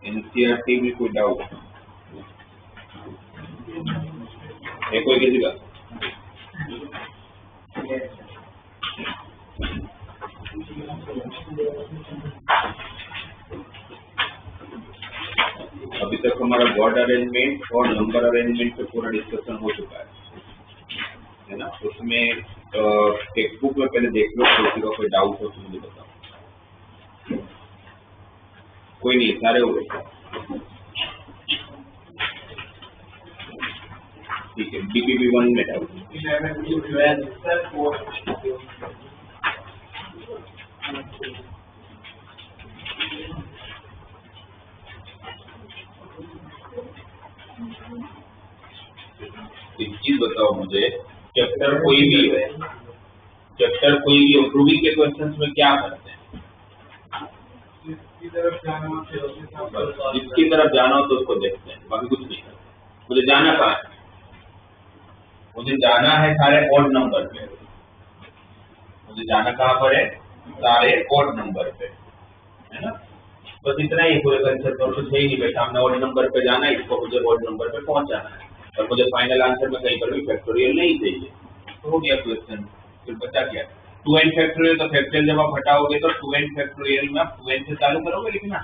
NCERT में कोई doubt है कोई किसी का? अभी तक हमारा वर्ड अरेंजमेंट और नंबर अरेंजमेंट पे पूरा डिस्कशन हो चुका है ना? उसमें टेक्स्ट बुक में पहले देख लो, किसी का कोई डाउट हो तो मुझे बताओ। कोई नहीं, सारे हो गए। ठीक है, डीपीपी 1 में डाउट। एक चीज बताओ मुझे, चैप्टर कोई भी हो, प्रूविंग के क्वेश्चंस में क्या करते हैं? जिसकी तरफ जाना हो तो उसको देखते हैं, बाकी कुछ नहीं करते। मुझे जाना कहाँ है? मुझे जाना है सारे ऑड नंबर पे। मुझे जाना कहाँ पर है? सारे ऑड नंबर पे, है ना? बस इतना ही पूरे कंसेप्ट, और कुछ है ही नहीं बेटा। हमने ऑड नंबर पे जाना है, इसको मुझे ऑड नंबर पे पहुंचाना है, और मुझे फाइनल आंसर में कहीं पर भी फैक्टोरियल नहीं चाहिए। तो हो गया क्वेश्चन। फिर बचा क्या? 2n factorial. तो फैक्टोरियल जब आप हटाओगे तो 2n फैक्टोरियल में आप 2n से चालू करोगे लिखना।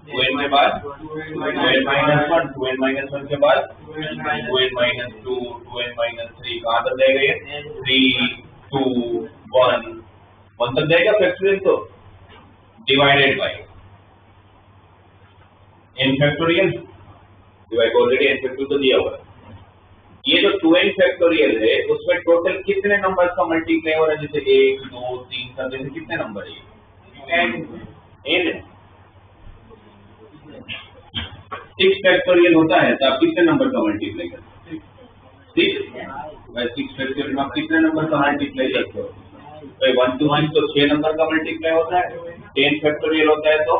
2n के बाद 2n माइनस 1, 2n माइनस 1 के बाद 2n माइनस 2, 2n माइनस 3। कहाँ तक जाएगा ये? 3, 2, 1 तक जाएगा फैक्टोरियल। तो divided by n factorial, divide already n factorial तो दिया हुआ है। ये जो 2n फैक्टोरियल है उसमें टोटल कितने नंबर का मल्टीप्लाई हो रहा है? जैसे 1, 2, 3 सब, जैसे कितने नंबर है? n। 6 फैक्टोरियल होता है तो आप कितने नंबर का मल्टीप्लाई करते हैं? 6। 6 फैक्टोरियल में आप कितने नंबर का मल्टीप्लाई करते हो? तो 1 to 1 तो 6 नंबर का मल्टीप्लाई होता है। 10 फैक्टोरियल होता है तो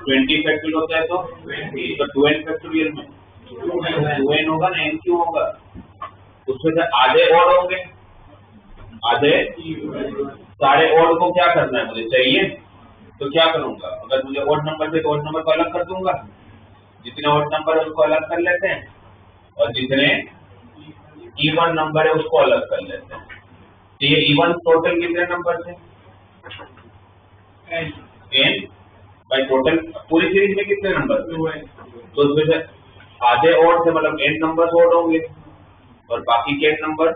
20 फैक्टोरियल होता है तो 2n फैक्टोरियल में 2n होगा ना, n क्यों होगा? उसमें से आधे और होंगे, आधे सारे और को क्या करना है मुझे चाहिए, तो क्या करूंगा? अगर मुझे ऑड नंबर से तो ऑड नंबर को अलग कर दूंगा। जितने ऑड नंबर है उसको अलग कर लेते हैं, और जितने इवन नंबर है उसको अलग कर लेते हैं। तो ये इवन टोटल कितने नंबर थे? n बाई टोटल पूरी सीरीज में कितने नंबर थे? तो उसमें से आधे ओड थे, मतलब n नंबर ओड होंगे और बाकी के नंबर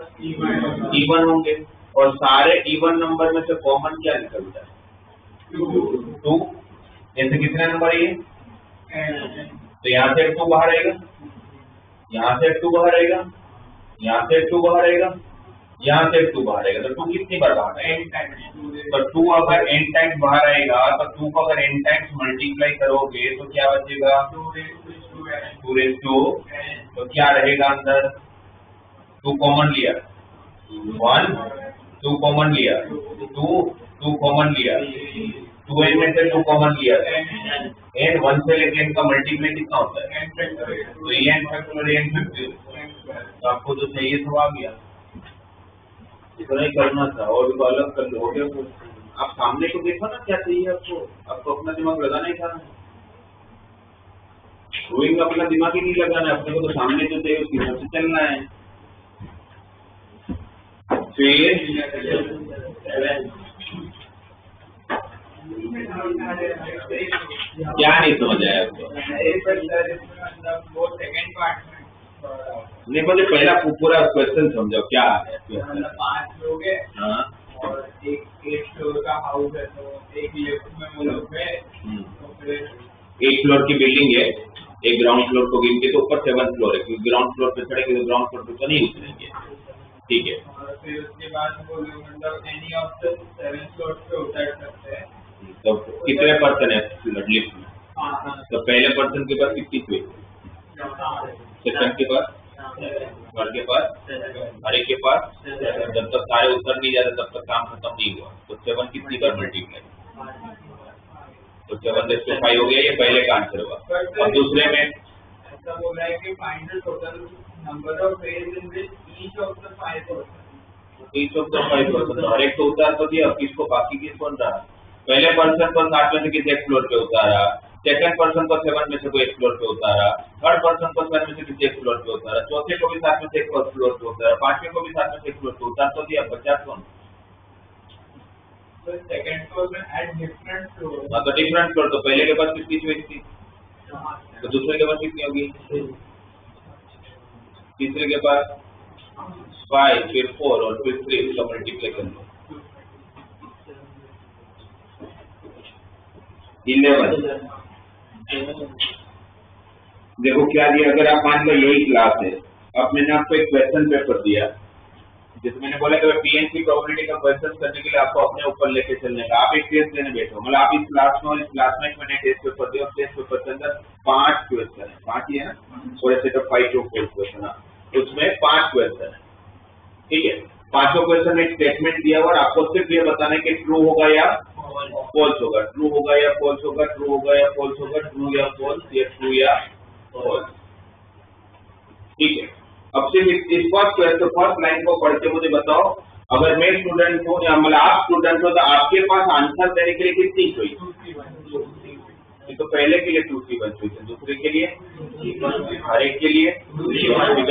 इवन होंगे। और सारे इवन नंबर में से कॉमन क्या निकलता है? 2। ऐसे कितने नंबर है? तो यहाँ से 2 बाहर आएगा, यहाँ से 2 बाहर आएगा, यहाँ से 2 बाहर आएगा, यहाँ से 2 बाहर आएगा। तो 2 कितनी बार बाहर आएगा? तो 2 अगर n टाइम्स बाहर आएगा तो 2 को अगर n टाइम्स मल्टीप्लाई करोगे तो क्या बचेगा? 2 तो क्या रहेगा अंदर? 2 कॉमन लिया, 1 2 कॉमन लिया, 2 कॉमन लिया, 2n में से 2 कॉमन लिया, n 1 से लेके n का मल्टीप्लाई कितना होता है? तो ये n फैक्टोरियल n फैक्टोरियल। तो आपको जो चाहिए तो आ गया, इतना ही करना था और भी अलग कर लो। आप सामने को देखो ना क्या चाहिए आपको, आपको अपना दिमाग लगाना ही था। ड्राइंग में अपना दिमाग ही नहीं लगाना है, अपने को तो सामने जो चाहिए उसकी हिसाब से चलना है। क्या नहीं समझ आया आपको? नहीं, मुझे पहला पूरा क्वेश्चन समझाओ क्या है। 5 लोग हैं और एक फ्लोर का हाउस है, तो एक लिफ्ट में वो लोग हैं, तो फिर एक फ्लोर की बिल्डिंग है, एक ग्राउंड फ्लोर को गिन के तो ऊपर 7th फ्लोर है, क्योंकि ग्राउंड फ्लोर पे चढ़ेंगे तो ग्राउंड फ्लोर पे तो नहीं उतरेंगे, ठीक है। और फिर उसके बाद वो लोग मतलब एनी ऑफ द 7 फ्लोर पे उतर सकते हैं। तो कितने पर्सन है लिफ्ट में? तो पहले पर्सन के पास कितनी स्पेस है? सेकंड के पास, थर्ड के पास, हर एक के पास। जब तक सारे उतर नहीं जाते तब तक काम खत्म नहीं हुआ। तो 7 कितनी बार मल्टीप्लाई? तो 7/5 हो गया, ये पहले का आंसर हुआ। और दूसरे में ऐसा बोल रहा है कि find the total number of ways in which each of the 5 person. Each of the 5 person, हर एक को उतार तो दिया, किसको बाकी किस बन रहा? पहले पर्सन को 7 में से किसी एक फ्लोर पे उतारा, सेकंड पर्सन को 7 में से कोई एक फ्लोर पे उतारा, थर्ड पर्सन को 7 में से किसी एक फ्लोर पे उतारा, चौथे को भी 7 में से एक फ्लोर पे उतारा, पांचवें को भी 7 में से एक फ्लोर पे उतार तो दिया, बचा कौन? तो सेकंड फ्लोर में एट डिफरेंट फ्लोर। हाँ, तो डिफरेंट फ्लोर। तो पहले के पास कितनी स्पेस थी, तो दूसरे के पास कितनी होगी? तीसरे के पास 5, फिर 4 और फिर 3, इसका मल्टीप्लाई कर लो 11। देखो क्या दिया, अगर आप मान लो यही क्लास है, अब मैंने आपको एक क्वेश्चन पेपर दिया जिसमें मैंने बोला कि पीएनसी प्रोबेबिलिटी का क्वेश्चन करने के लिए आपको अपने ऊपर लेके चलने का। आप एक टेस्ट देने बैठो, मतलब आप इस क्लास में और इस क्लास में मैंने टेस्ट पेपर दिया, और टेस्ट पेपर के अंदर 5 क्वेश्चन है, 5 ही है ना, थोड़े से तो 5 to 4 क्वेश्चन है, उसमें 5 क्वेश्चन है, ठीक है। 5 क्वेश्चन में एक स्टेटमेंट दिया और आपको सिर्फ ये बताना है कि ट्रू होगा या फॉल्स होगा, ट्रू होगा या फॉल्स होगा, ट्रू होगा या फॉल्स होगा, ट्रू या फॉल्स, या ट्रू या फॉल्स, ठीक है। अब सिर्फ इस फर्स्ट लाइन को पढ़ के मुझे बताओ, अगर मैं स्टूडेंट हूँ या मतलब आप स्टूडेंट हो तो आपके पास आंसर देने के लिए कितनी चॉइस? तो पहले के लिए 2 3 1 चॉइस है, दूसरे के लिए, हर एक के लिए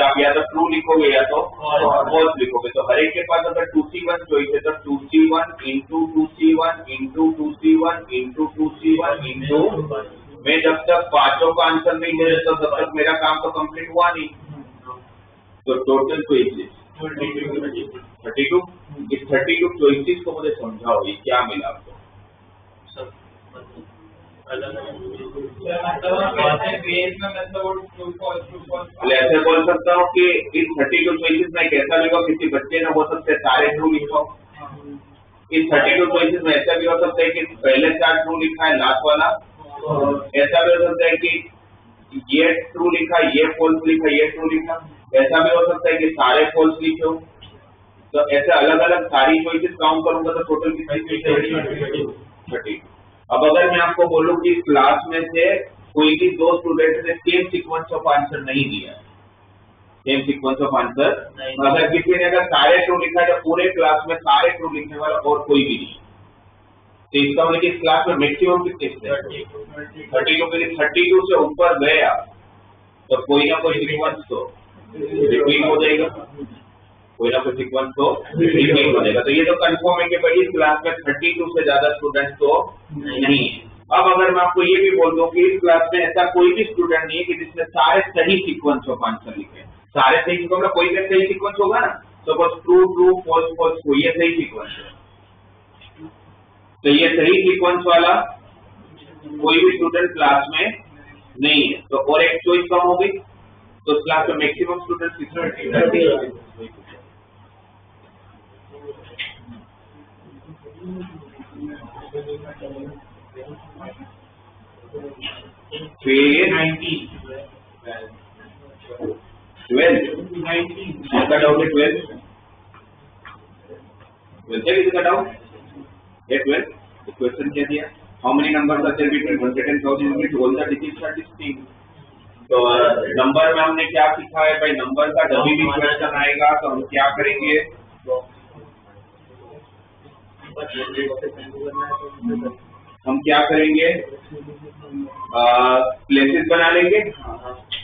आप या तो ट्रू लिखोगे या तो फॉल्स लिखोगे। तो हर एक के पास अगर 2 3 1 चॉइस है तो 2 3 1 into 2 3 1 into 2 3 1 into 2 3 1 into, मैं जब तक 5 का आंसर नहीं दे देता तब तक मेरा काम तो कंप्लीट हुआ नहीं। तो टोटल चॉइसेस 32। इस 32 चॉइसेस को मुझे समझाओ, ये क्या मिला आपको? ऐसे बोल सकता हूँ कि इस 32 चॉइसेस में कैसा भी हो, किसी बच्चे ने हो सकते सारे ट्रू लिखो। इस 32 चॉइसेस में ऐसा भी हो सकता है कि पहले 4 ट्रू लिखा है, लास्ट वाला। ऐसा भी हो सकता है कि ये ट्रू लिखा, ये फॉल्स लिखा, ये ट्रू लिखा। ऐसा भी हो सकता है कि सारे फॉल्स लिखे हो। तो ऐसे अलग अलग सारी चॉइसेस काउंट करूंगा तो टोटल कितनी? 30। अब अगर मैं आपको बोलूं कि क्लास में से कोई भी 2 स्टूडेंट ने सेम सीक्वेंस ऑफ आंसर नहीं दिया, सेम सीक्वेंस ऑफ आंसर, अगर किसी ने अगर सारे ट्रू लिखा है तो पूरे क्लास में सारे ट्रू लिखने वाला और कोई भी नहीं, तो इसका मतलब इस क्लास में मैक्सिमम कितने? 32 के लिए 32 से ऊपर गया तो कोई ना कोई सीक्वेंस तो रिपीट हो जाएगा। कोई ना कोई सीक्वेंस तो रिपीट हो जाएगा। तो ये तो कंफर्म है कि भाई इस क्लास में 32 से ज्यादा स्टूडेंट तो नहीं है। अब अगर मैं आपको ये भी बोल दूं कि इस क्लास में ऐसा कोई भी स्टूडेंट नहीं है कि जिसने सारे सही सीक्वेंस ऑफ आंसर लिखे, सारे सही सीक्वेंस में कोई भी सही सीक्वेंस होगा ना, suppose true true false false, कोई ये सही सीक्वेंस है, तो ये सही सीक्वेंस वाला कोई भी स्टूडेंट क्लास में नहीं है, तो और एक चॉइस कम हो गई। तो इस क्लास में मैक्सिमम स्टूडेंट कितने? फिर 12 का डाउट है, 12 है, किसका डाउट है? 12 क्वेश्चन क्या दिया? How many numbers are there between 100 and 1000 all the digits are distinct. तो नंबर में हमने क्या सीखा है भाई, नंबर का जब भी क्वेश्चन आएगा तो हम क्या करेंगे, हम क्या करेंगे, प्लेसेस बना लेंगे,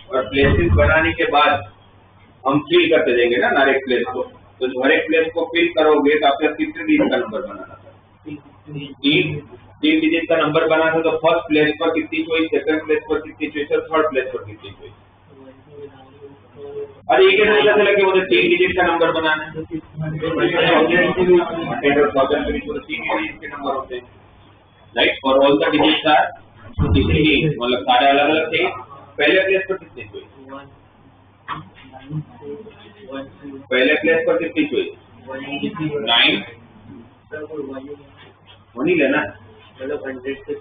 और प्लेसेस बनाने के बाद हम फिल करते जाएंगे ना हर एक प्लेस को। तो हर एक प्लेस को फिल करोगे तो आपके कितने डिजिट का नंबर बनाना था? 3 डिजिट का नंबर बना था। तो फर्स्ट प्लेस पर कितनी चॉइस, सेकंड प्लेस पर कितनी चॉइस, और थर्ड प्लेस पर कितनी चॉइस? अरे ये कैसे पता चला कि मुझे 3 डिजिट का नंबर बनाना है? 1000 के बीच में 3 डिजिट के नंबर होते हैं, राइट। और all the digits are distinct, मतलब सारे अलग अलग थे। पहले प्लेस पर कितनी चॉइस? पहले प्लेस पर कितनी चॉइस? 9। वो नहीं लेना, मतलब 100 से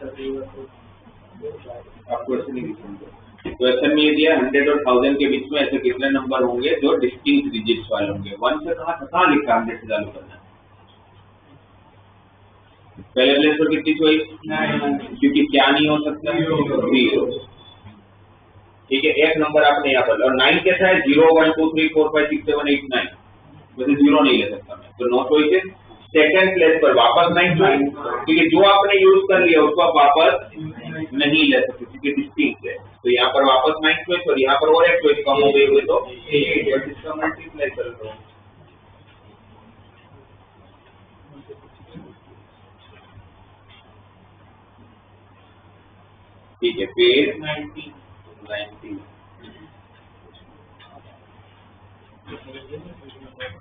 आपको ऐसे नहीं लिखेंगे। क्वेश्चन में ये दिया 100 और 1000 के बीच में ऐसे कितने नंबर होंगे जो डिस्टिंक्ट डिजिट्स वाले होंगे। 1 से कहाँ लिखा 100 से चालू करना है? पहले प्लेस पर कितनी चॉइस? क्योंकि क्या नहीं हो सकता? 0। ठीक है, एक नंबर आपने यहाँ पर, और 9 कैसा है? 0 1 2 3 4 5 6 7 8 9, वैसे 0 नहीं ले सकता मैं, तो नो चॉइसेस। सेकंड प्लेस पर वापस 9 चॉइस, क्योंकि जो आपने यूज कर लिया उसको आप वापस नहीं ले सकते क्योंकि डिस्टिंक्ट है। तो यहाँ पर वापस 9 चॉइस, और यहाँ पर और एक चॉइस कम हो गई हुई, तो 8, बट इसका मल्टीप्लाई कर दो। ठीक है, फिर 19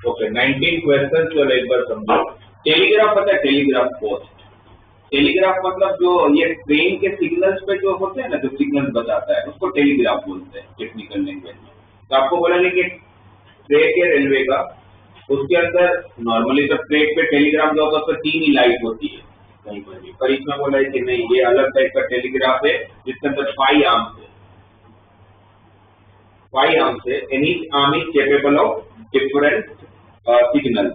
ओके 19 क्वेश्चन। चलो एक बार समझो। टेलीग्राफ पता है? टेलीग्राफ पोस्ट, टेलीग्राफ मतलब जो ये ट्रेन के सिग्नल्स पे जो होते हैं ना, जो सिग्नल बताता है उसको टेलीग्राफ बोलते हैं टेक्निकल लैंग्वेज में। तो आपको बोला नहीं कि ट्रैक है रेलवे का, उसके अंदर नॉर्मली तो ट्रैक पे टेलीग्राफ जो होता है उसमें 3 ही लाइट होती है कहीं पर भी, पर इसमें बोला है कि नहीं, ये अलग टाइप का टेलीग्राफ है जिसके अंदर 5 आर्म्स है। 5 आर्म्स है, any arm is capable of different signal,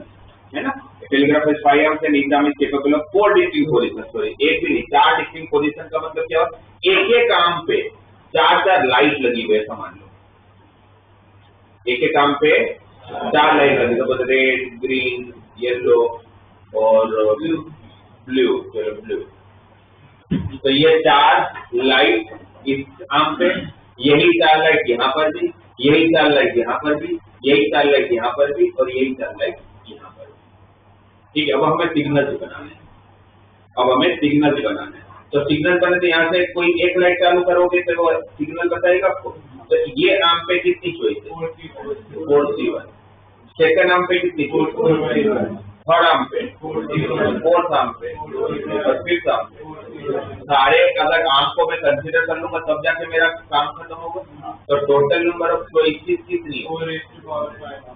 है ना। टेलीग्राफ में 5 आर्म्स है, each arm is capable of 4 distinct position, sorry एक भी नहीं, 4 डिस्टिंक्ट पोजीशन का मतलब क्या हुआ? एक आर्म पे 4 लाइट लगी हुई है, समझ लो एक आर्म पे 4 लाइट लगी, तो रेड ग्रीन येलो और ब्लू, चलो ब्लू। तो ये 4 लाइट इस आर्म पे, यही 4 लाइट यहाँ पर भी, यही 4 लाइट यहाँ पर भी, यही 4 लाइट यहाँ पर भी, और यही 4 लाइट यहाँ पर भी। ठीक है, अब हमें सिग्नल बनाना है। तो सिग्नल बने तो यहाँ से कोई एक लाइट चालू करोगे तो वो सिग्नल बताएगा आपको। तो ये आर्म पे कितनी चॉइस है? 4C1। सेकंड आर्म पे कितनी चॉइस? थर्ड आर्म पे, फोर्थ आर्म पे, और फिफ्थ आर्म पे। सारे अगर आर्म को मैं कंसीडर कर लूंगा तब जाके मेरा काम खत्म होगा। तो टोटल नंबर ऑफ चॉइसेस कितनी?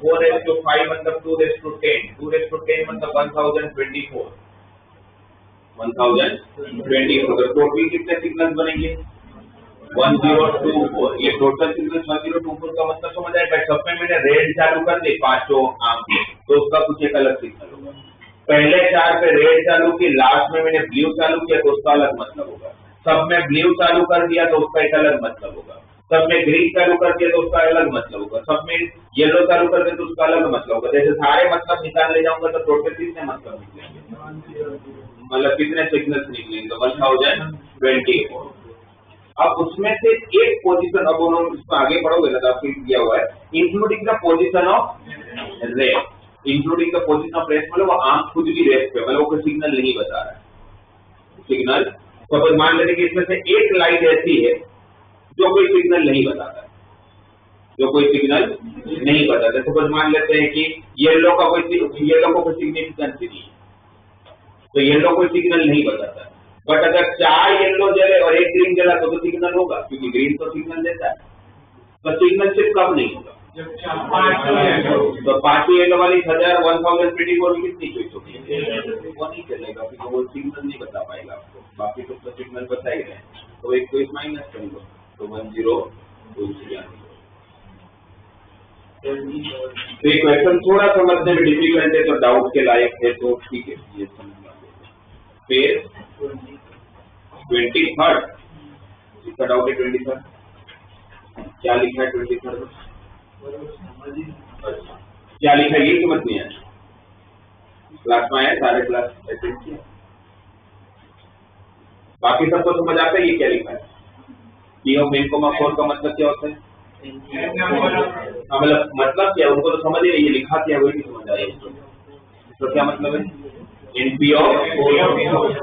4:5 मतलब 2:10, 2:10 मतलब 1024। तो टोटल कितने सिग्नल्स बनेंगे? 1024। ये टोटल सिग्नल्स 1024 का मतलब समझ आएगा। सब में मैंने रेड चालू कर दी 5 आर्म पे, तो उसका कुछ एक अलग सिग्नल होगा। पहले 4 पे रेड चालू की, लास्ट में मैंने ब्लू चालू किया तो उसका अलग मतलब होगा। सब में ब्लू चालू कर दिया तो उसका एक अलग मतलब होगा। सब में ग्रीन चालू कर दिया तो उसका अलग मतलब होगा। सब में येलो चालू कर दिया तो उसका अलग मतलब होगा। जैसे सारे मतलब निकाल ले जाऊंगा तो टोटल कितने मतलब निकलेंगे? मतलब कितने सिग्नल्स निकलेंगे? तो 1024। अब उसमें से एक पोजीशन, अब उन्होंने उसको आगे पढ़ोगे ना तो आपको दिया हुआ है including the position of red. Including the position of rest, मतलब वो आर्म खुद भी रेस्ट पे, मतलब वो कोई सिग्नल नहीं बता रहा है। सिग्नल सपोज मान लेते कि इसमें से एक लाइट ऐसी है जो कोई सिग्नल नहीं बताता है, जो कोई सिग्नल नहीं बताता। सपोज मान लेते हैं कि येलो को कोई सिग्निफिकेंस नहीं है, तो येलो कोई सिग्नल नहीं बताता। बट अगर 4 येलो जले और 1 ग्रीन जला तो सिग्नल होगा, क्योंकि ग्रीन तो सिग्नल देता है। तो सिग्नल सिर्फ कब नहीं होगा तो 5 येलो वाली 1024 में कितनी चॉइस होगी, वो नहीं चलेगा, क्योंकि वो सिग्नल नहीं बता पाएगा आपको। बाकी तो सिग्नल बता ही रहे हैं, तो एक चॉइस माइनस कर लो, तो 1023। तो ये क्वेश्चन थोड़ा समझने में डिफिकल्ट है, तो डाउट के लायक है, तो ठीक है ये समझ लीजिए। फिर 23rd, इसका डाउट है 23rd क्या लिखा है 23rd क्या लिखा है, ये समझ नहीं आया। क्लास में आया, सारे क्लास अटेंड किया, बाकी सबको समझ आता है ये क्या लिखा है। P of n, 4 का मतलब क्या होता है, मतलब क्या, उनको तो समझ ही नहीं, ये लिखा क्या वही नहीं समझ आ रही है। तो क्या मतलब है NP of 4,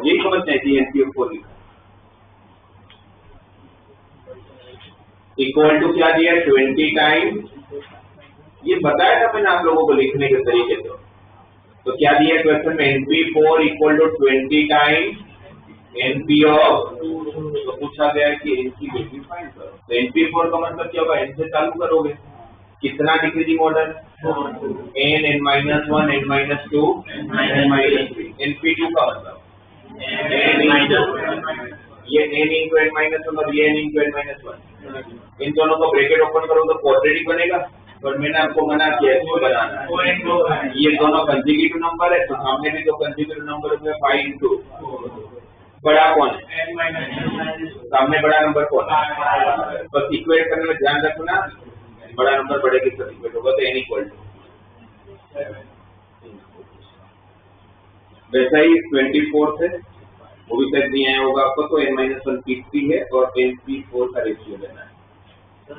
यही समझना है NP of 4 लिखा इक्वल टू क्या दिया 20 टाइम्स, ये बताया था मैंने आप लोगों को लिखने के तरीके से। तो क्या दिया क्वेश्चन में NP4 equal to 20 times NP of, तो पूछा गया कि इनकी वैल्यू फाइंड करो। तो NP4 का मतलब क्या होगा, n से चालू करोगे, कितना decreasing order n, n-1, n-2, n-3। NP2 का मतलब ये n into n-1 और ये n into n-1, इन दोनों को ब्रैकेट ओपन करो तो क्वाड्रेटिक बनेगा, पर मैंने आपको मना किया इसको बनाना है। ये दोनों कंसेक्यूटिव नंबर है, तो सामने भी दो कंसेक्यूटिव नंबर में 5 into बड़ा कौन है, सामने बड़ा नंबर कौन है, बस इक्वेट करने में ध्यान रखना, बड़ा नंबर बड़े के साथ इक्वेट होगा, तो n इक्वल टू वैसा ही 24 है, वो भी शायद नहीं आया होगा आपको, तो n-1 P3 है और NP4 का रेशियो लेना है 27।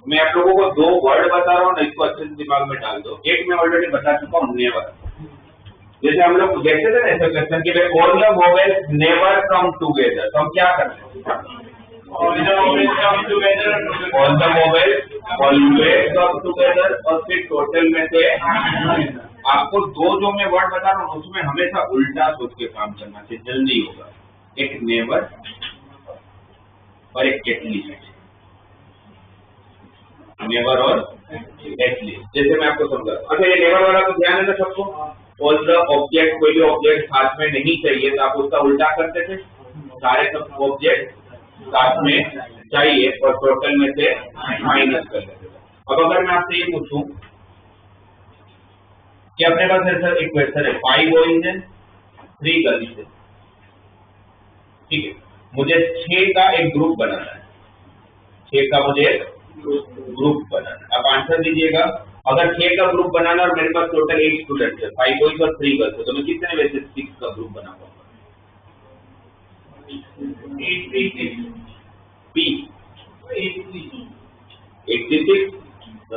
मैं आप लोगों को 2 वर्ड बता रहा हूँ ना, इसको अच्छे से दिमाग में डाल दो। एक मैं ऑलरेडी बता चुका हूँ, नेवर। जैसे हम लोग देखते थे ना ऐसा क्वेश्चन कि all the vowels never come together, तो हम क्या करते हैं, all the vowels always come together, और फिर टोटल में से आपको 2 जो मैं वर्ड बता रहा हूँ उसमें हमेशा उल्टा सोच के काम करना चाहिए, जल्दी होगा। एक नेवर और एक एटलीस्ट, नेवर और एटलीस्ट। जैसे मैं आपको समझा, अच्छा ये नेवर वाला तो ध्यान है ना सबको, ऑल द ऑब्जेक्ट, कोई भी ऑब्जेक्ट साथ में नहीं चाहिए तो आप उसका उल्टा करते थे, सारे सब ऑब्जेक्ट साथ में चाहिए और टोटल में से माइनस कर लेते थे। अब अगर मैं आपसे ये पूछूं कि अपने पास ऐसा एक क्वेश्चन है, 5 बॉयज हैं 3 गर्ल्स है, ठीक है, मुझे 6 का एक ग्रुप बनाना है, 6 का मुझे ग्रुप बनाना। आप आंसर दीजिएगा, अगर 6 का ग्रुप बनाना और मेरे पास टोटल 8 स्टूडेंट्स है, 5 बॉयज और 3 गर्ल्स है, तो मैं कितने में से 6 का ग्रुप बना पाऊंगा, 86।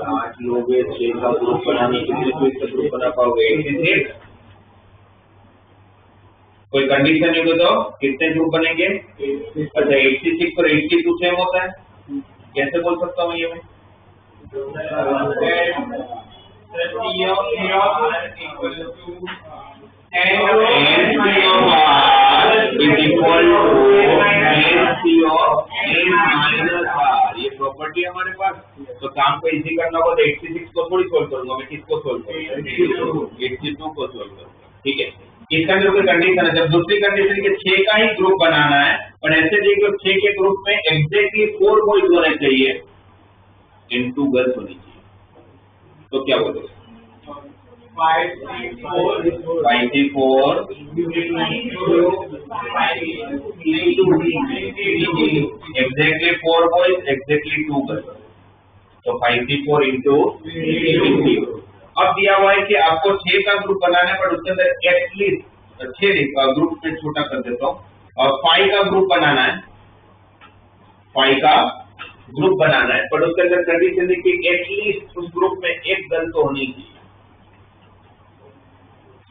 8 लोग 6 का ग्रुप बनाने के लिए तो इसका ग्रुप बना पाओगे 86। कोई कंडीशन नहीं बताओ कितने ग्रुप बनेंगे, अच्छा 86 और 82 सेम होता है, कैसे बोल सकता हूँ ये मैं, ये प्रॉपर्टी हमारे पास। तो काम को इजी करना होगा तो 86 को थोड़ी सोल्व करूंगा मैं, किसको सोल्व करूंगा, 82 को सोल्व करूंगा, ठीक है। इसका जो कोई कंडीशन है, जब दूसरी कंडीशन के 6 का ही ग्रुप बनाना है, और ऐसे देखिए 6 के ग्रुप में एग्जैक्टली 4 बॉयज होने चाहिए एंड 2 गर्ल्स होनी चाहिए, तो क्या बोलोगे, 54 एग्जैक्टली 4 बॉयज एग्जैक्टली 2 गर्ल्स, तो 54 into 50। अब दिया हुआ है कि आपको 6 का ग्रुप बनाना है, पर उसके अंदर एटलीस्ट 6 ग्रुप में छोटा कर देता हूँ, और 5 का ग्रुप बनाना है, 5 का ग्रुप बनाना है, पर उसके अंदर कंडीशन है कि एटलीस्ट उस ग्रुप में एक गर्ल तो होनी चाहिए।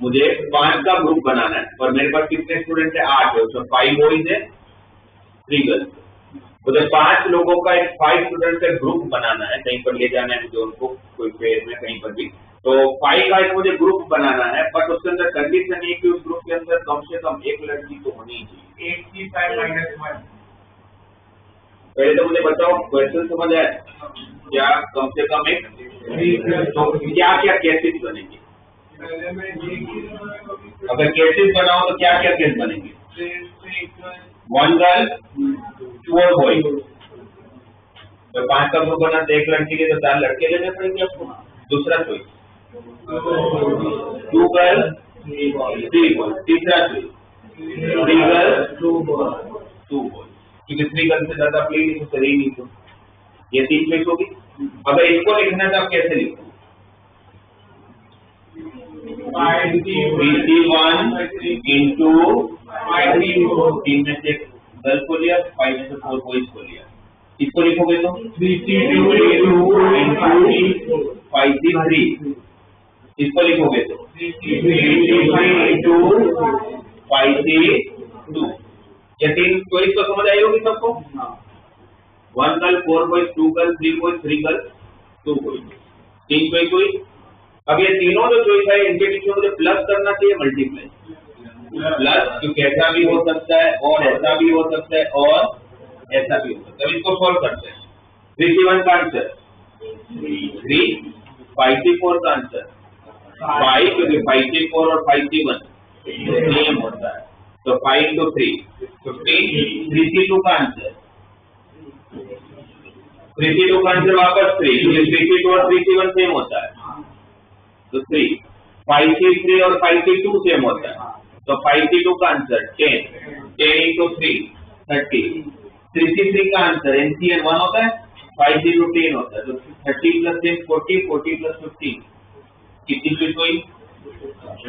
मुझे 5 का ग्रुप बनाना है और मेरे पास कितने स्टूडेंट है? 8 है, उसमें 5 बॉयज है 3 गर्ल्स। मुझे 5 लोगों का एक 5 स्टूडेंट का ग्रुप बनाना है, कहीं पर ले जाना है मुझे उनको, कोई फेयर में कहीं पर भी। तो 5 का एक मुझे ग्रुप बनाना है, बट उसके अंदर कंडीशन है कि उस ग्रुप के अंदर कम से कम एक लड़की तो होनी चाहिए। 85 -1 पहले तो मुझे बताओ क्वेश्चन समझ आया क्या? कम से कम एक, तो क्या क्या केसेस बनेंगे? अगर केसेस बनाओ तो क्या क्या केस बनेंगे? 1 गर्ल 4 बॉय। तो 5 का ग्रुप बना तो एक लड़की के तो 4 लड़के लेने पड़ेंगे आपको। दूसरा चॉइस 2 गर्ल 3 बॉय। तीसरा चॉइस 3 गर्ल 2 बॉय, क्योंकि 3 गर्ल से ज्यादा प्ले नहीं तो सही नहीं। तो ये 3 चॉइस होगी। अगर इसको लिखना तो आप कैसे लिखो? 3C1 इंटू 3 में से गर्ल को लिया, 5 में से 4 बॉयज को लिया। इसको लिखोगे तो 3C2 इंटू 5C3। इसको लिखोगे तो 3C3 इंटू 5C2। ये 3 चॉइस तो समझ आई होगी सबको? 1 girl 4 boys, 2 girl 3 boys, 3 girl 2 boys, 3 choice हुई। अब ये तीनों जो चॉइस है इनके पीछे मुझे प्लस करना चाहिए, मल्टीप्लाई प्लस, क्योंकि ऐसा भी हो सकता है और ऐसा भी हो सकता है और ऐसा भी हो सकता है। इसको सॉल्व करते हैं। 3C1 का आंसर 3, 5C4 का आंसर 5, क्योंकि 5C4 और 5C1 सेम होता है, तो 5 into 3 15। 3C2 का आंसर 3C2 का आंसर वापस 3, क्योंकि 3C2 और 3C1 सेम होता है, तो 3। 5C3 और 5C2 सेम होता है, तो 5C2 का आंसर 10। 10 into 3 30। 3C3 का आंसर NCN 1 होता है, 5C2 10 होता है, तो 30 + 10 40, 40 + 15 कितनी चॉइस हुई?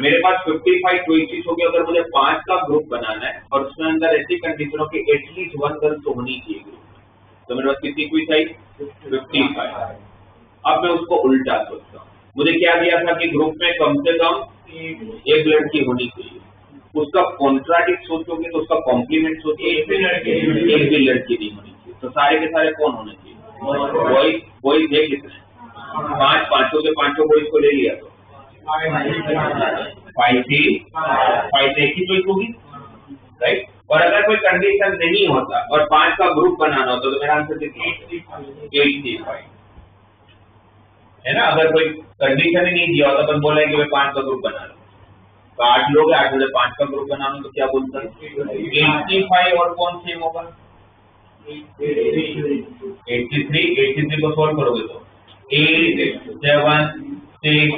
मेरे पास 55 चॉइसेस हो गए। अगर मुझे 5 का ग्रुप बनाना है और उसमें अंदर ऐसी कंडीशन हो कि एटलीस्ट 1 गर्ल तो होनी चाहिए ग्रुप, तो मेरे पास कितनी चॉइस आई? 55। अब मैं उसको उल्टा सोचता हूँ। मुझे क्या दिया था कि ग्रुप में कम से कम एक लड़की होनी चाहिए। उसका कॉन्ट्राडिक्ट सोचोगे तो उसका कॉम्प्लीमेंट सोचिए, एक भी लड़की नहीं होनी चाहिए। तो सारे के सारे कौन होने चाहिए? बॉयज है कितने? 5, पांचों के पांचों बॉयज को ले लिया तो 5 एक ही चॉइस होगी, राइट। और अगर कोई कंडीशन नहीं होता और 5 का ग्रुप बनाना होता तो मेरा आंसर कितना? 85 है ना। अगर कोई कंडीशन ही नहीं दिया होता तो बोला है कि मैं 5 का ग्रुप बना लो, तो 8 लोग हैं, 8 में 5 का ग्रुप बनाना तो क्या बोलता है? 85 और कौन सेम होगा? 83 को सॉल्व करोगे तो 8 7 6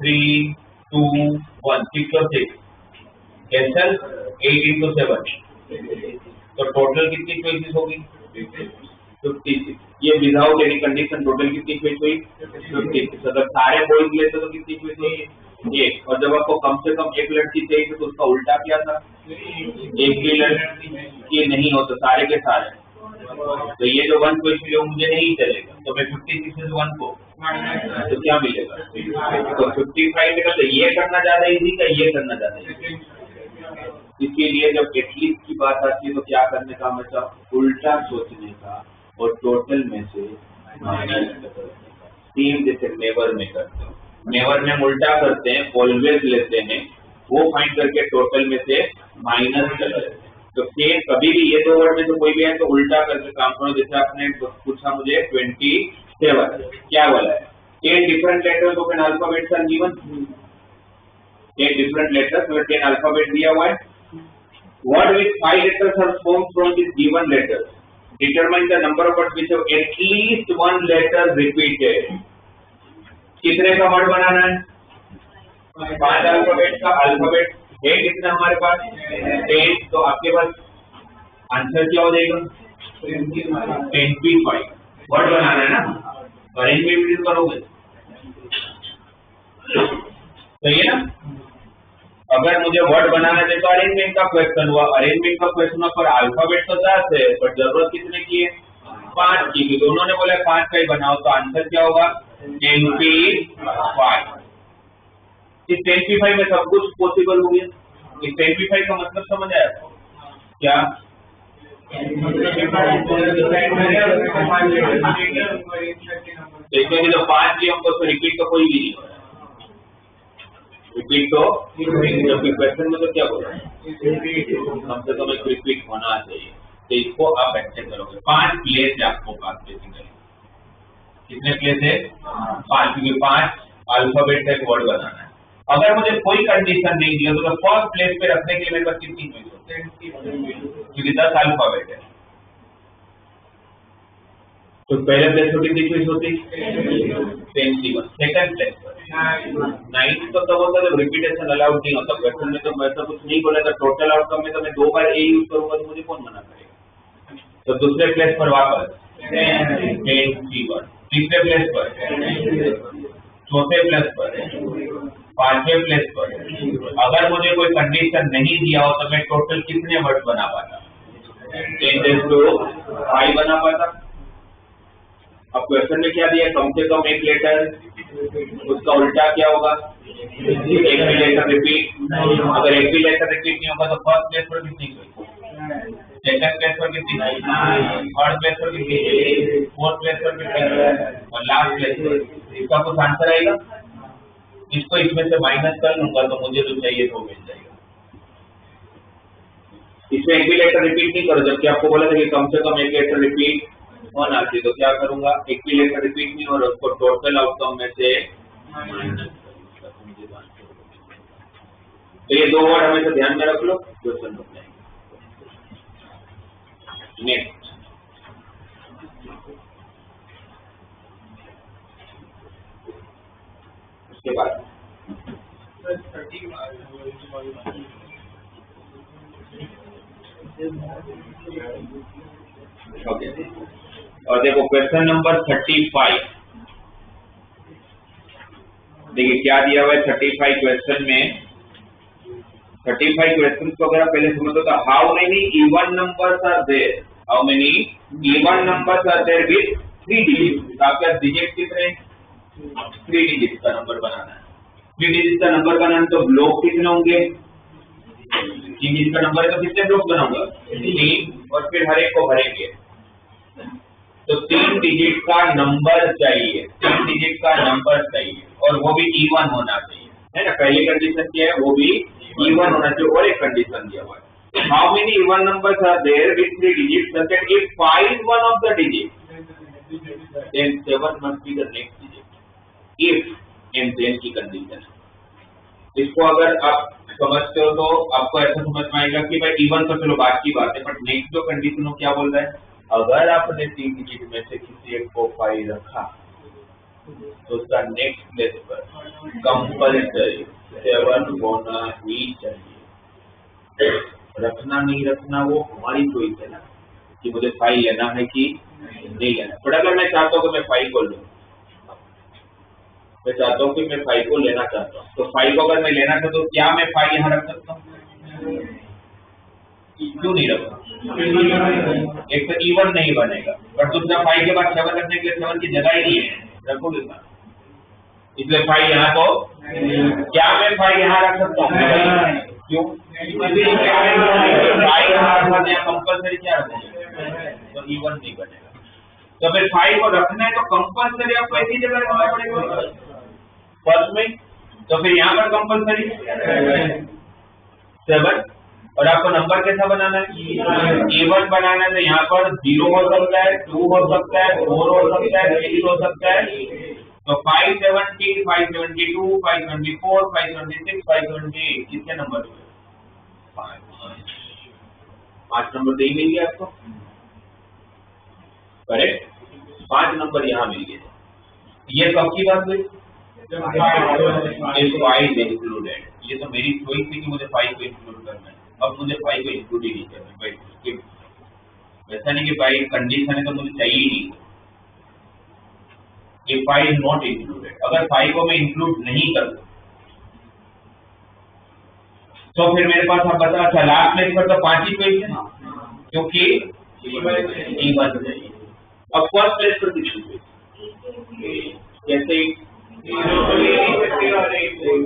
3 2 1 6 और 6 कैंसल, 8 into 7, तो टोटल कितनी चॉइसेस होगी? 56। ये विदाउट एनी कंडीशन टोटल कितनी चॉइस हुई? 56। अगर सारे बॉयज लेते तो कितनी चॉइस हुई? 1। और जब आपको कम से कम एक लड़की चाहिए तो उसका उल्टा क्या था? एक भी लड़की नहीं हो तो सारे के सारे, तो ये जो 1 चॉइस मिले मुझे नहीं चलेगा, तो मैं 56 से 1 को तो क्या मिलेगा? तो 55 निकल। तो ये करना ज्यादा इजी का, ये करना ज्यादा इजी। इसके लिए जब एटलीस्ट की बात आती है तो क्या करने का? हमेशा उल्टा सोचने का और टोटल में से माइनस करने का। सेम जैसे नेवर में करते हैं, नेवर में हम उल्टा करते हैं, ऑलवेज लेते हैं, वो फाइंड करके टोटल में से माइनस करते हैं। तो सेम कभी भी ये 2 वर्ड में से कोई भी है तो उल्टा करके काम करो। जैसे आपने पूछा मुझे 27, क्या बोला है? 10 different letters of an alphabet are given। 10 different letters में 10 alphabet दिया हुआ है। What with 5 letters are formed from these given letters? Determine the number of words which have at least 1 letter repeated। कितने का वर्ड बनाना है? 5 alphabet का। Alphabet है कितना हमारे पास? 10। तो आपके पास आंसर क्या हो जाएगा? 25 वर्ड बनाना है ना। अरेंजमेंट करोगे सही है ना। अगर मुझे वर्ड बनाना है तो अरेंजमेंट का क्वेश्चन हुआ, अरेंजमेंट का क्वेश्चन हुआ पर अल्फाबेट तो 10 है पर जरूरत कितने की है 5 की, तो दोनों ने बोला 5 का ही बनाओ, तो आंसर क्या होगा 10p5। इस 10p5 में सब कुछ पॉसिबल हो गया। इस 10p5 का मतलब समझ आया क्या? इसमें जो 5 लिए हमको तो रिपीट तो कोई भी नहीं हो रहा, रिपीट तो क्वेश्चन में तो क्या बोल रहा है कम से कम एक रिपीट होना चाहिए, तो इसको आप एक्सेप्ट करोगे। 5 प्लेस है आपको पास बेसिकली, कितने प्लेस है 5, क्योंकि 5 अल्फाबेट का एक वर्ड बनाना है। अगर मुझे कोई कंडीशन नहीं दिया तो फर्स्ट प्लेस पे रखने के लिए मेरे पास कितनी चॉइस होती है, क्योंकि 10 अल्फाबेट है, तो पहले प्लेस पर कितनी चॉइस होती 21, सेकंड प्लेस पर 9, तो तब होता है रिपीटेशन अलाउड नहीं होता क्वेश्चन में, तो वैसा कुछ नहीं बोला था। टोटल आउटकम में तो मैं 2 बार ए यूज करूंगा तो मुझे कौन मना करेगा। तो दूसरे प्लेस पर वापस 10, तीसरे प्लेस पर, चौथे प्लेस पर, 5वें प्लेस पर। अगर मुझे कोई कंडीशन नहीं दिया हो तो मैं टोटल कितने वर्ड बना पाता 10⁵ बना पाता। अब क्वेश्चन में क्या दिया, कम से कम एक लेटर, उसका उल्टा क्या होगा एक भी लेटर रिपीट। अगर एक भी लेटर रिपीट नहीं होगा तो फर्स्ट प्लेस पर कितनी, सेकंड प्लेस पर कितनी, थर्ड प्लेस पर कितनी, फोर्थ प्लेस पर कितनी और लास्ट प्लेस पर। इसका कुछ आंसर आएगा, इसको इसमें से माइनस कर लूंगा तो मुझे जो चाहिए वो मिल जाएगा। इसमें एक भी लेटर रिपीट नहीं करो, जबकि आपको बोला था कि कम से कम एक लेटर रिपीट होना चाहिए, तो क्या करूंगा एक भी लेटर रिपीट नहीं हो रहा, उसको टोटल आउटकम में से माइनस करूंगा तो मुझे आंसर मिल जाएगा। तो ये 2 वर्ड हमेशा ध्यान में रख लो, क्वेश्चन हो जाएगा। नेक्स्ट उसके बाद ओके, और देखो क्वेश्चन नंबर 35, देखिए क्या दिया हुआ है 35 क्वेश्चन में। 35 क्वेश्चन को अगर आप पहले समझो तो how many even numbers are there, how many even numbers are there with 3 digit. आपके डिजिट कितने 3 डिजिट का नंबर बनाना है। 3 डिजिट का नंबर बनाना तो ब्लॉक कितने होंगे 3 डिजिट का नंबर है तो कितने ब्लॉक बनाऊंगा 3, और फिर हर एक को भरेंगे। तो 3 डिजिट का नंबर चाहिए, 3 डिजिट का नंबर चाहिए और वो भी इवन होना चाहिए, है ना। पहली कंडीशन क्या है, वो भी इवन होना चाहिए, और एक कंडीशन दिया हुआ है how many even numbers are there with 3 digits such that if 5 is one of the digits then 7 must be the next digit। If and then की कंडीशन, इसको अगर आप समझते हो तो आपको ऐसा समझ में आएगा कि भाई इवन तो चलो बात की बात है, बट नेक्स्ट जो कंडीशन हो क्या बोल रहा है, अगर आपने 3 डिजिट में से किसी एक को 5 रखा तो उसका नेक्स्ट प्लेस पर कंपल्सरी 7 होना ही चाहिए। रखना नहीं रखना वो हमारी चॉइस है ना, कि मुझे 5 लेना है कि नहीं लेना। बट अगर मैं चाहता हूँ कि मैं 5 को लूँ, मैं चाहता हूँ कि मैं 5 को लेना चाहता हूँ, तो 5 को अगर मैं लेना चाहता हूँ क्या मैं 5 यहाँ रख सकता हूँ, क्यों नहीं रखा, एक तो इवन नहीं बनेगा, बट दूसरा 5 के बाद 7 रखने के लिए 7 की जगह ही नहीं है, रखोगे ना, इसलिए 5 यहाँ को, क्या मैं 5 यहाँ रख सकता हूँ, क्यों 5 यहाँ कंपल्सरी क्या रखोगे, तो इवन नहीं बनेगा। तो फिर 5 को रखना है तो कंपल्सरी आपको ऐसी जगह रखना पड़ेगा फर्स्ट में, तो फिर यहाँ पर कंपल्सरी 7, और आपको नंबर कैसा बनाना है इवन बनाना है, तो यहाँ पर 0 हो सकता है, 2 हो सकता है, 4 हो सकता है, 3 हो सकता है। तो 570, 572, 574, 576, 578 कितने नंबर हुए, 5 नंबर तो ही मिल गया आपको, करेक्ट, 5 नंबर यहाँ मिल गए। ये कब की बात हुई, 5 इंक्लूडेड, ये तो मेरी चॉइस थी कि मुझे 5 को इंक्लूड करना है, अब मुझे 5 को इंक्लूड ही नहीं करना, भाई वैसा नहीं कि 5 कंडीशन है तो मुझे चाहिए ही नहीं, ये 5 इज नॉट इंक्लूडेड। अगर 5 को मैं इंक्लूड नहीं करूँ तो फिर मेरे पास अब बता, अच्छा लास्ट प्लेस पर तो 5 ही चॉइस है क्योंकि E1 चाहिए। अब फर्स्ट प्लेस पर कितनी चॉइस? जैसे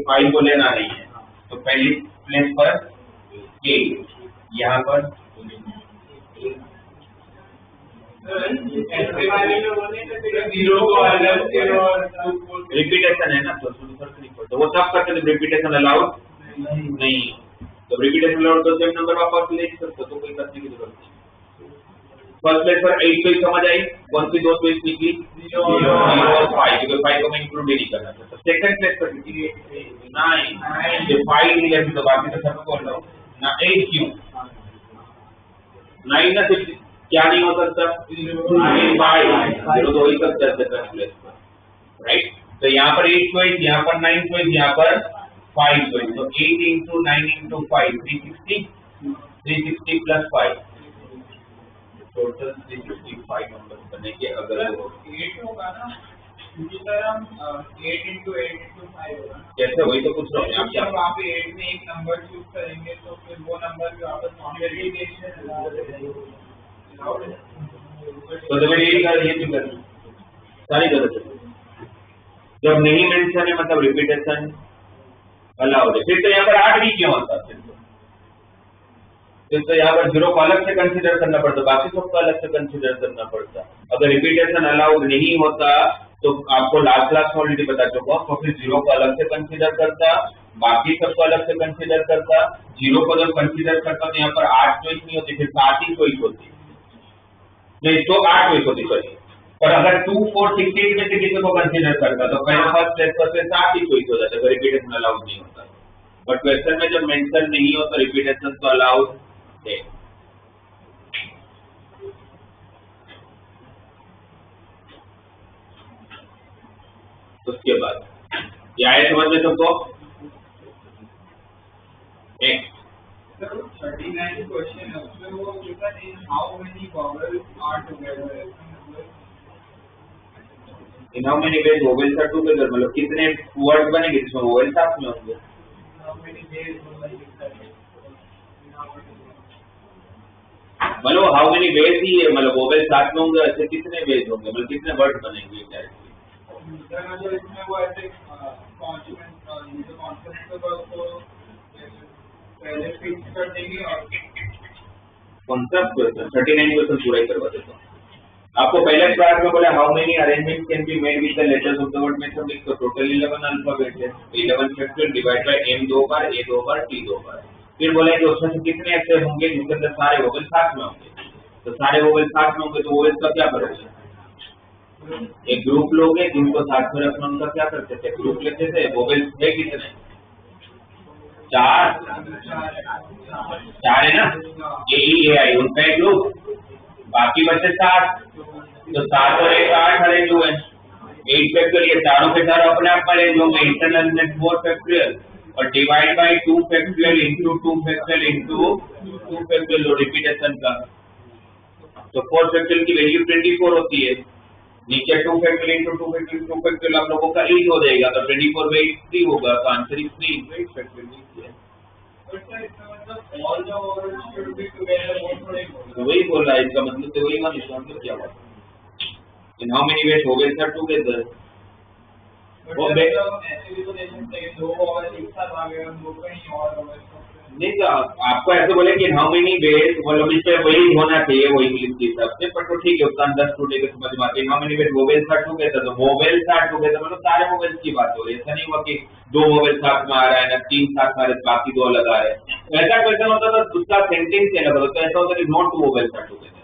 5 को लेना नहीं है तो पहली प्लेस पर A, यहाँ पर रिपीटेशन है ना, तो वो सब करते थे। रिपीटेशन अलाउड नहीं, तो रिपीटेशन अलाउड तो सेम नंबर वापस ले सकते, तो कोई करने की जरूरत नहीं। फर्स्ट प्लेस पर 8 चॉइस समझ आई, कौन सी 2 चॉइस निकली? 0 और 5, क्योंकि 5 को मैं इंक्लूड ही नहीं करना था। तो सेकंड प्लेस पर कितनी? 9। ये 5 नहीं है तो बाकी तो सब बोल रहा हूँ ना। 8 क्यों? 9 ना सिर्फ क्या नहीं हो सकता? 0 तो वही सकता है सेकंड प्लेस पर, राइट। तो यहाँ पर 8 चॉइस, यहाँ पर 9 चॉइस, यहाँ पर 5 चॉइस। तो 8 into 9 into 5 360 plus 5 total 365 number बनेंगे। अगर वो 8 होगा ना, क्योंकि सर हम 8 into 8 into 5 होगा। कैसे? वही तो पूछ रहा हूँ आप। क्या वहाँ पे 8 में एक नंबर चूज करेंगे तो फिर वो नंबर भी वापस तो मैंने यही कर, ये भी कर सारी गलत है। जब नहीं मेंशन है मतलब रिपीटेशन अलाउड है। फिर तो यहाँ पर 8 भी क्यों होता? फिर तो यहाँ पर 0 को अलग से कंसीडर करना पड़ता, बाकी सबको अलग से कंसीडर करना पड़ता। अगर रिपीटेशन अलाउड नहीं होता तो आपको लास्ट क्लास में ऑलरेडी बता चुका हूँ, तो फिर 0 को अलग से कंसीडर करता, बाकी सबको अलग से कंसीडर करता। 0 को जब कंसीडर करता तो यहाँ पर 8 चॉइस नहीं होती, फिर 7 ही चॉइस होती, नहीं तो 8 चॉइस होती सॉरी। पर अगर 2, 4, 6, 8 में से किसी को कंसीडर करता तो पहले फर्स्ट प्लेस पर से 7 ही चॉइस हो जाता अगर रिपीटेशन अलाउड नहीं होता। बट क्वेश्चन में जब मेंशन नहीं होता रिपीटेशन तो अलाउड है। उसके बाद ये आए समझ में सबको? नेक्स्ट 39 क्वेश्चन है, उसमें वो लिखा है how many vowels are together. In how many ways vowels are together, मतलब कितने वर्ड बनेंगे जिसमें वोवेल साथ में होंगे? मतलब हाउ मेनी वेज ही है, मतलब वोवेल साथ में होंगे, ऐसे कितने वेज होंगे, मतलब कितने वर्ड बनेंगे डायरेक्टली? मतलब इसमें वो ऐसे कॉन्फिडेंस को पहले फिक्स कर देंगे और कॉन्सेप्ट क्वेश्चन 39 क्वेश्चन पूरा ही करवा देता हूँ आपको। पहले क्लास में बोला how many arrangement can be made with the letters of the word में सब लिख, तो टोटल 11 अल्फाबेट है। 11 factorial divide by m 2 bar, a 2 bar, t 2 बार। फिर बोला कि उसमें से कितने ऐसे होंगे जिसके अंदर सारे वोवेल साथ में होंगे, तो सारे वोवेल साथ में होंगे तो वोवेल का क्या करोगे? एक ग्रुप लोगे जिनको साथ में रखना, उनका क्या करते थे? ग्रुप लेते थे। वोवेल्स है कितने? 4 है ना, ए ई आई उनका एक ग्रुप, बाकी बचे 7, तो 7 और 1 8 अरेंज हुए। 8 फैक्टोरियल, चारों के चारों अपने आप अरेंज होंगे, इंटरनल नेट 4 फैक्टोरियल और divide by 2 factorial into 2 factorial into 2 factorial repetition का। तो 4 फैक्टोरियल की वैल्यू 24 होती है, नीचे 2 फैक्टोरियल इंटू 2 फैक्टोरियल आप लोगों का 8 हो जाएगा, तो 24 में 8 3 होगा, तो आंसर इज 3 8 फैक्टोरियल। वही बोल रहा है, इसका मतलब तो वही मान, इसका मतलब क्या हुआ? In how many ways vowels are together? नहीं तो आपको ऐसे बोले कि हाउ मेनी वेज, मतलब इस पे वही होना चाहिए वो इंग्लिश के हिसाब से, पर तो ठीक है उसका अंदर टूटे समझ में आती है। How many ways vowels are together, तो वोवेल्स आर टुगेदर मतलब सारे वोवेल्स की बात हो रही है। ऐसा नहीं हुआ कि 2 वोवेल साथ में आ रहा है ना 3 साथ में आ रहे बाकी 2 अलग आ रहे हैं। ऐसा क्वेश्चन होता तो उसका सेंटेंस अलग होता, तो ऐसा होता कि नॉट 2 वोवेल्स आर टुगेदर।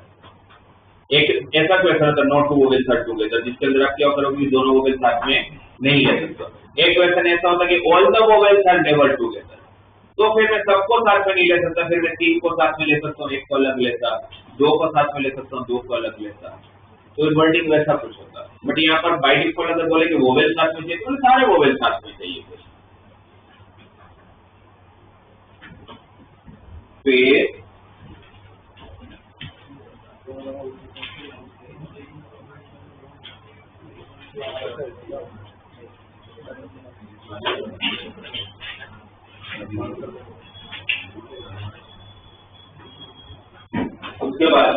एक ऐसा क्वेश्चन होता नॉट 2 वोवेल्स आर टुगेदर, जिसके अंदर आप क्या करोगे, दोनों वोवेल साथ में नहीं ले सकते। एक क्वेश्चन ऐसा होता कि all the vowels are never together, तो फिर मैं सबको साथ में नहीं ले सकता, फिर मैं 3 को साथ में ले सकता हूँ, 1 को अलग लेता, 2 को साथ में ले सकता हूँ, 2 को अलग लेता। तो वर्डिंग वैसा कुछ होता। बट यहाँ पर बाय डिफॉल्ट अगर बोले कि वोवेल साथ में चाहिए तो सारे वोवेल साथ में चाहिए। फिर उसके बाद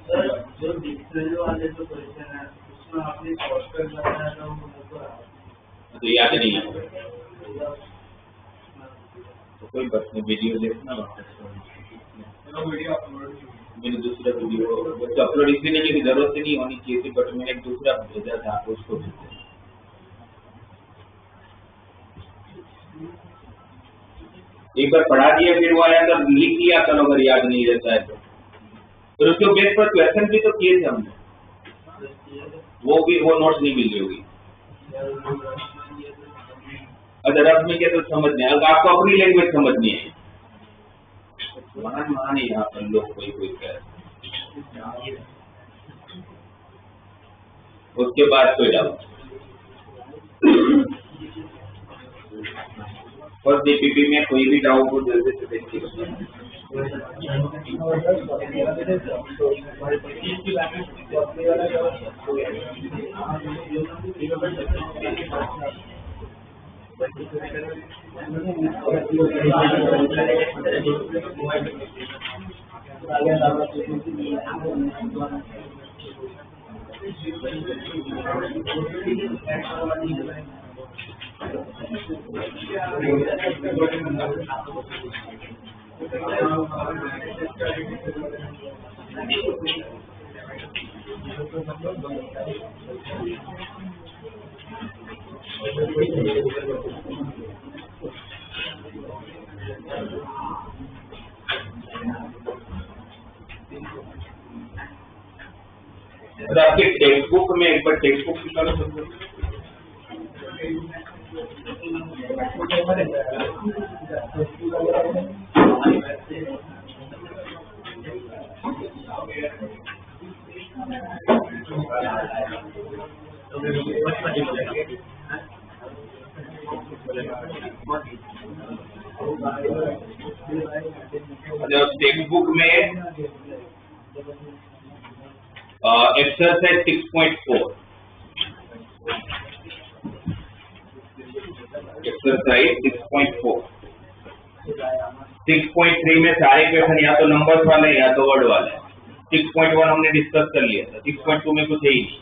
सर जो डिक्शनरी वाले जो क्वेश्चन है उसमें आपने शॉर्टकट बताया था वो तो याद नहीं है तो कोई बात नहीं, वीडियो देखना वीडियो अपलोड मैंने दूसरा वीडियो तो अपलोड इसलिए नहीं की जरूरत ही नहीं होनी चाहिए थी, बट मैंने एक दूसरा भेजा था आपको, उसको भेजा। एक बार पढ़ा दिया फिर वो आया तो लिख लिया करो अगर याद नहीं रहता है तो। फिर उसके बेस पर क्वेश्चन भी तो किए थे हमने, वो नोट्स नहीं मिल रही होगी। अगर रफ में क्या तो समझ नहीं, अगर आपको अपनी लैंग्वेज समझनी है महान यहाँ पर लोग कोई कह। उसके बाद कोई डाउट और डीपीपी में कोई भी डाउट हो जल्दी से देखिए। तो आपके टेक्स्ट बुक में एक बार टेक्स्ट बुक निकालो सबको। टेक्स्ट बुक में एक्सरसाइज 6.4 एक्सरसाइज 6.4 6.3 में सारे क्वेश्चन या तो नंबर्स वाले या तो वर्ड वाले। 6.1 हमने डिस्कस कर लिया था, 6.2 में कुछ है ही नहीं।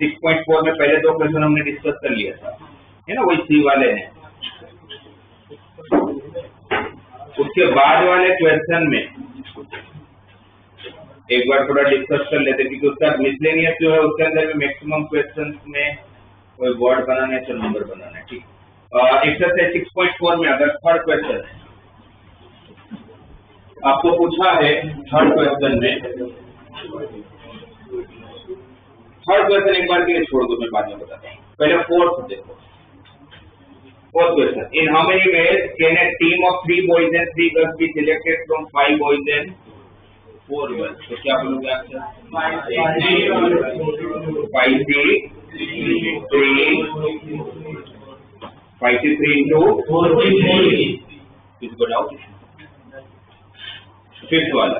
6.4 में पहले दो क्वेश्चन हमने डिस्कस कर लिया था, है ना, वही सी वाले हैं। उसके बाद वाले क्वेश्चन में एक बार थोड़ा डिस्कस कर लेते, क्योंकि उसका मिसलेनियस जो है उसके अंदर में मैक्सिमम क्वेश्चंस में कोई वर्ड बनाना है तो नंबर बनाना है। ठीक, एक्सरसाइज 6.4 में अगर थर्ड क्वेश्चन है आपको पूछा है, थर्ड क्वेश्चन में थर्ड क्वेश्चन एक बार के लिए छोड़ दो, मैं बाद में बताता हूँ, पहले फोर्थ देखो। Fourth question, in how many veg can a team of 3 boys and 3 girls be selected from 5 boys and 4 girls? तो क्या बोलोगे आंसर? 5 से 3 into 4 किसको डाउट? फिफ्थ वाला,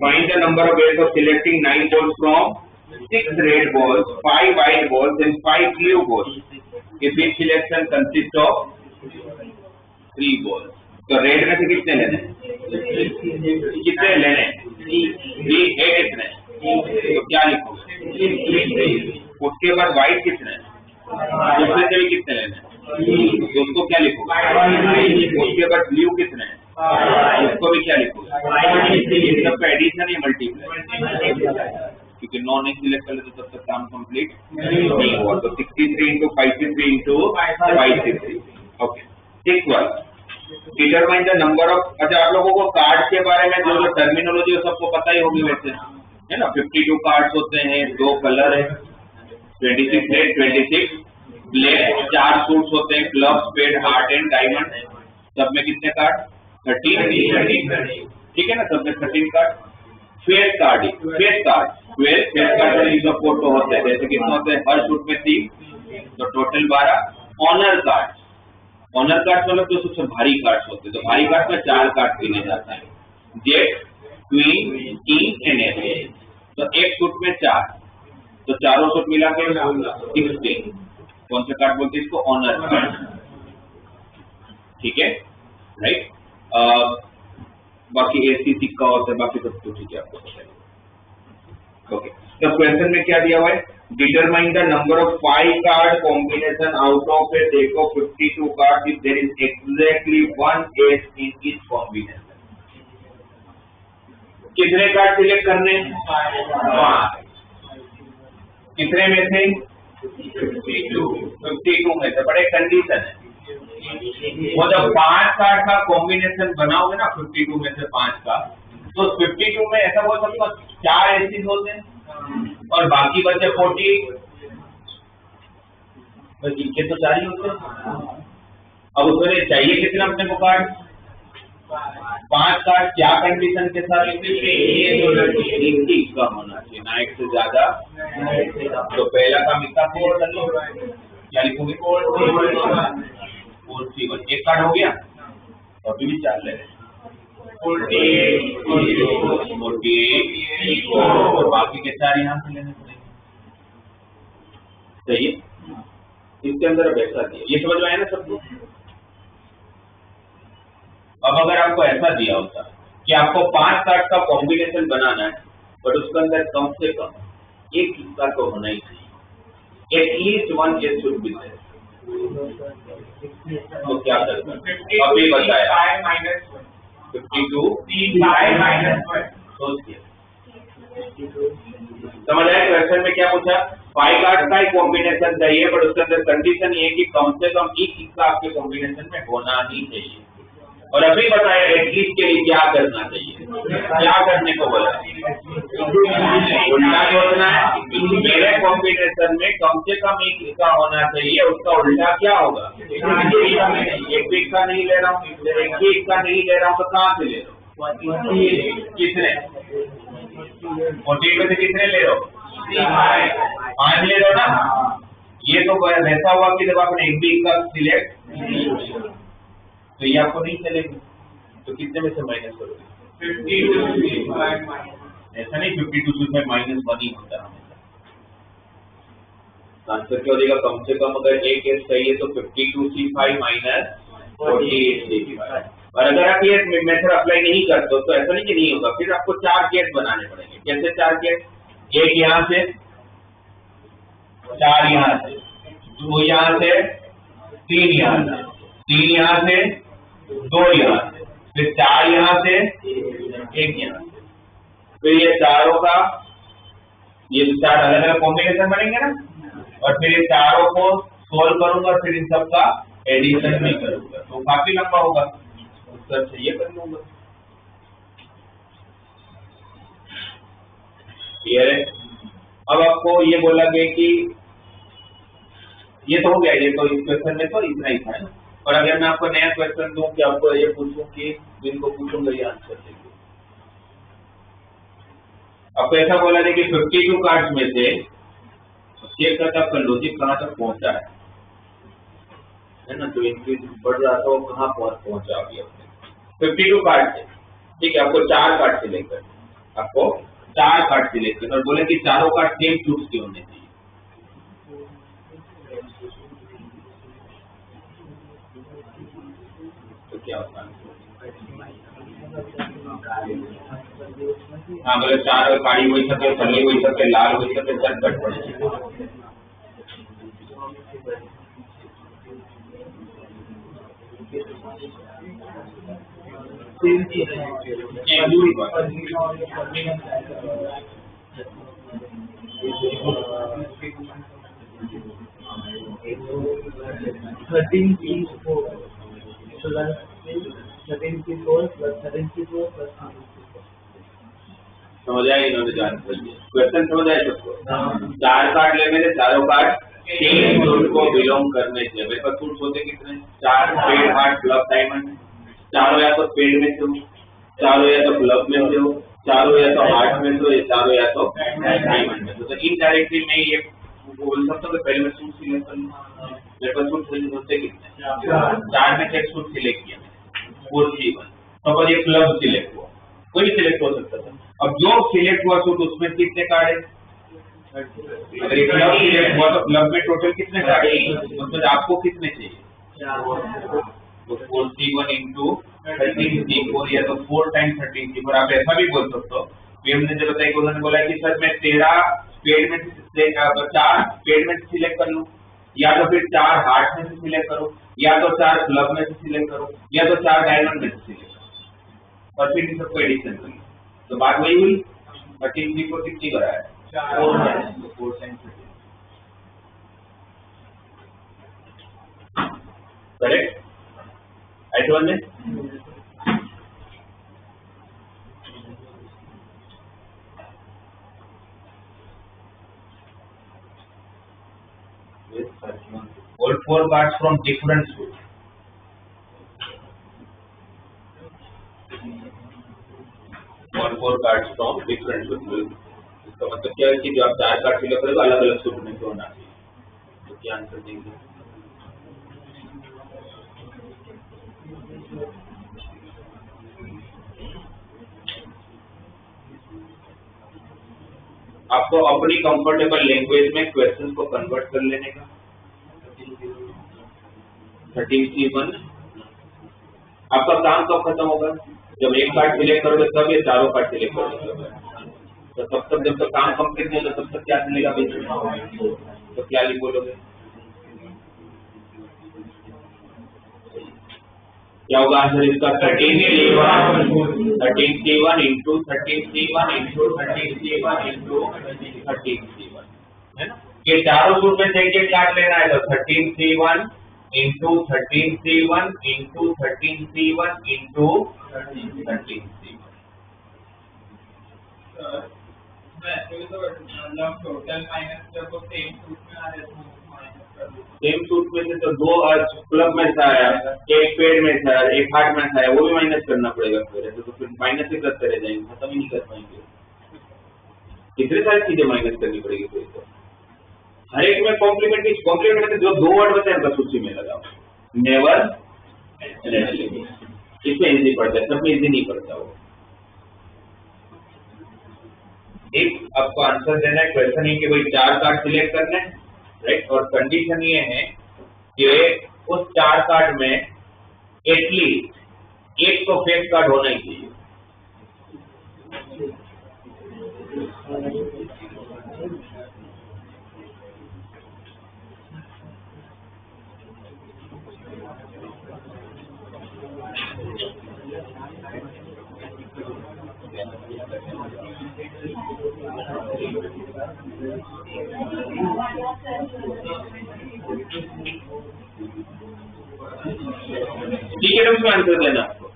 find the number of ways of selecting 9 balls from 6 red balls, 5 white balls and 5 blue balls if each selection consists of 3 balls। तो red में से कितने लेने, कितने लेने? 3 है कितने, तो क्या लिखोगे? उसके बाद व्हाइट कितने, उसमें से भी कितने लेने, तो उसको क्या लिखोगे? उसके बाद ब्लू कितने, उसको भी क्या लिखोगे? सबका एडिशन या मल्टीप्लाई, क्योंकि 9 नहीं सिलेक्ट कर लेते तब तक काम कंप्लीट नहीं हुआ। तो 63 into 53 into 563। ओके, सिक्स्थ वाला, डिटरमाइन द नंबर ऑफ। अच्छा, आप लोगों को कार्ड के बारे में जो टर्मिनोलॉजी है सबको पता ही होगी वैसे, है ना। 52 कार्ड्स होते हैं, 2 कलर है, 26 रेड 26 ब्लैक, 4 सूट्स होते हैं, club, spade, heart and diamond. सब में कितने कार्ड? 13। ठीक है ना, सब में 13 card. Face card, face card 12, face card में जो फोटो होते हैं, जैसे कितने होते हैं, हर सूट में 3, तो total 12। Honour card, honour card मतलब जो सबसे भारी कार्ड होते हैं, तो भारी कार्ड में 4 कार्ड गिने जाता है, jet, queen, king and S. तो एक सूट में 4, तो चारों सूट मिला के 16। कौन सा कार्ड बोलते हैं इसको? Honour card. ठीक है, राइट। बाकी AC सिक्का होता है, बाकी सब तो ठीक है, आपको पता है। ओके, तो क्वेश्चन में क्या दिया हुआ है, determine the number of 5 card combination out of a deck of 52 card if there is exactly 1 ace in each combination. कितने कार्ड सिलेक्ट करने? 5। कितने में से? 52 में से। बड़े कंडीशन है, वो जब 5 कार्ड का कॉम्बिनेशन बनाओगे ना 52 में से 5 का, तो 52 में ऐसा बोल सकते हो 4 एसिड होते हैं और बाकी बचे 40, बस इनके तो 4 ही होते हैं। अब उसमें चाहिए कितना अपने को कार्ड? 5 कार्ड। क्या कंडीशन के साथ? एक का होना चाहिए, ना एक से ज्यादा। तो पहला काम इसका फोर कर लो, क्या लिखोगे? 4 एक कार्ड हो गया, और भी 4 ले 48 और बाकी के 4 यहाँ से लेने पड़ेंगे। सही है, इसके अंदर ऐसा दिया, ये समझ में आया ना सबको? अब अगर आपको ऐसा दिया होता कि आपको 5 कार्ड का कॉम्बिनेशन बनाना है, बट उसके अंदर कम से कम एक हिस्सा तो होना ही चाहिए, at least 1 case should be there, तो क्या करना? अभी बताया 52 सोचिए, समझ आया? क्वेश्चन में क्या पूछा? 5 कार्ड का ही कॉम्बिनेशन चाहिए, बट उसके अंदर कंडीशन ये कि कम से कम एक हिस्सा आपके कॉम्बिनेशन में होना ही चाहिए। और अभी बताया एटलीस्ट के लिए क्या करना चाहिए, क्या करने को बोला? उल्टा सोचना है, मेरे कॉम्बिनेशन में कम से कम एक हिस्सा होना चाहिए, उसका उल्टा क्या होगा? एक हिस्सा नहीं ले रहा हूँ, एक ही हिस्सा नहीं ले रहा हूँ, तो कहाँ से ले रहा हूँ? कितने? 40 में से कितने ले रहे हो? 5 ले रहे हो ना? ये तो वैसा हुआ कि जब आपने एक भी हिस्सा सिलेक्ट, तो ये आपको नहीं चलेगी, तो कितने में से माइनस करोगे? 52। ऐसा नहीं 52 में -1 ही होता है हमेशा। आंसर क्या हो जाएगा? कम से कम अगर एक केस चाहिए तो 52C5 - 48C5। और अगर आप ये मेथड अप्लाई नहीं करते तो ऐसा नहीं कि नहीं होगा, फिर आपको 4 केस बनाने पड़ेंगे। कैसे 4 केस? एक यहाँ से, 4 यहाँ से, 2 यहाँ से, 3 यहाँ से, 3 यहाँ से, 2 यहाँ से, फिर 4 यहाँ से, 1 यहाँ से, फिर ये चारों का, ये 4 अलग अलग कॉम्बिनेशन बनेंगे ना, और फिर ये चारों को सोल्व करूंगा, फिर इन सब का एडिशन भी करूंगा, तो काफी लंबा होगा। उत्तर चाहिए कर लूंगा। क्लियर है? अब आपको ये बोला गया कि ये तो हो गया, ये तो इस क्वेश्चन में तो इतना ही था। और अगर मैं आपको नया क्वेश्चन दूं कि आपको ये पूछूं कि जिनको पूछूंगा ये आंसर देंगे, आपको ऐसा बोला था कि 52 कार्ड्स में से चेक करता आपका लॉजिक कहाँ तक पहुंचा है ना, तो इंक्रीज बढ़ जाता हो कहाँ पहुंचा अभी अपने 52 कार्ड से। ठीक है, आपको 4 कार्ड सिलेक्ट करना, आपको 4 कार्ड सिलेक्ट करना और बोले कि चारों कार्ड सेम फ्रूट्स के होने चाहिए। तो क्या होता है? हाँ, बोले 4 काली हो सके, सली हो सके, लाल हो सके, झटपट पड़े। समझ आए? इन्होंने जान क्वेश्चन समझ आए सबको? 4 कार्ड लेने थे, चारों कार्ड सेम फ्रूट को बिलोंग करने चाहिए। मेरे पास फ्रूट्स होते कितने? 4, स्पेड, हार्ट, क्लब, डायमंड। चारों या तो स्पेड में से हो, चारों या तो क्लब में से हो, चारों या तो हार्ट में से हो, चारों या तो डायमंड में से। तो इनडायरेक्टली मैं ये बोल सकता हूँ कि पहले मैं सूट सिलेक्ट कर लूँ। मेरे पास सूट होते कितने? 4 में से एक सूट सिलेक्ट किया मैंने, 4 तो ये क्लब सिलेक्ट हुआ, कोई सिलेक्ट हो सकता था। अब जो सिलेक्ट हुआ सूट उसमें कितने कार्ड है? अगर ये क्लब सिलेक्ट हुआ तो क्लब में टोटल कितने कार्ड है? उसमें आपको कितने चाहिए? तो 4C1 इंटू 13C4 या तो 4 टाइम्स 13C4। आप ऐसा भी बोल सकते हो, हमने जब बताया उन्होंने बोला कि सर मैं 13 स्पेड में से 4 स्पेड में सिलेक्ट कर लूं, या तो फिर 4 हार्ट में से सिलेक्ट करो, या तो 4 क्लब में से सिलेक्ट करो, या तो 4 डायमंड में से सिलेक्ट करो और फिर सबको एडिशन करो। तो बात वही हुई, 13C4 कितनी बड़ा है 4 टाइम्स करेक्ट। ऐसे बंदे all 4 cards from different suits. All 4 cards from different suits. इसका मतलब क्या है कि जो आप 4 कार्ड फिलअप करेंगे अलग अलग सूट में से होना चाहिए। तो क्या आंसर देंगे? आपको अपनी कंफर्टेबल लैंग्वेज में क्वेश्चन को कन्वर्ट कर लेने का। 13C1 आपका काम कब खत्म होगा? जब एक कार्ड सिलेक्ट करोगे तब ये चारों कार्ड सिलेक्ट करोगे। तो तब तक जब तक काम कंप्लीट नहीं होगा तब तक क्या चलेगा बीच में? तो क्या बोलोगे? क्या होगा आंसर इसका? 13C1 into 13C1 into 13C1 into 13C1 है ना। ये चारों सूट में से एक कार्ड लेना है, तो 13C1 into 13C1 into 13C1 into 13C1। मतलब टोटल माइनस जब सेम सूट में आ जाए तो माइनस कर दो। सेम सूट में से तो 2 क्लब में से आया, एक पेड़ में से आया, एक हार्ट में से आया, वो भी माइनस करना पड़ेगा फिर। तो फिर माइनस ही करते रह जाएंगे, खत्म ही नहीं कर पाएंगे। कितनी सारी चीजें माइनस करनी पड़ेगी फिर तो। हर एक में कॉम्प्लीमेंट में जो 2 वर्ड बचे हैं बस उसी में लगाओ। नेवर इसमें इजी पड़ता है, सब में इजी नहीं पड़ता वो। एक आपको आंसर देना है, क्वेश्चन है कि भाई 4 कार्ड सिलेक्ट करने हैं, राइट। और कंडीशन ये है कि उस 4 कार्ड में एटलीस्ट एक तो फेक कार्ड होना ही चाहिए। ठीक है, उसमें आंसर देना आपको।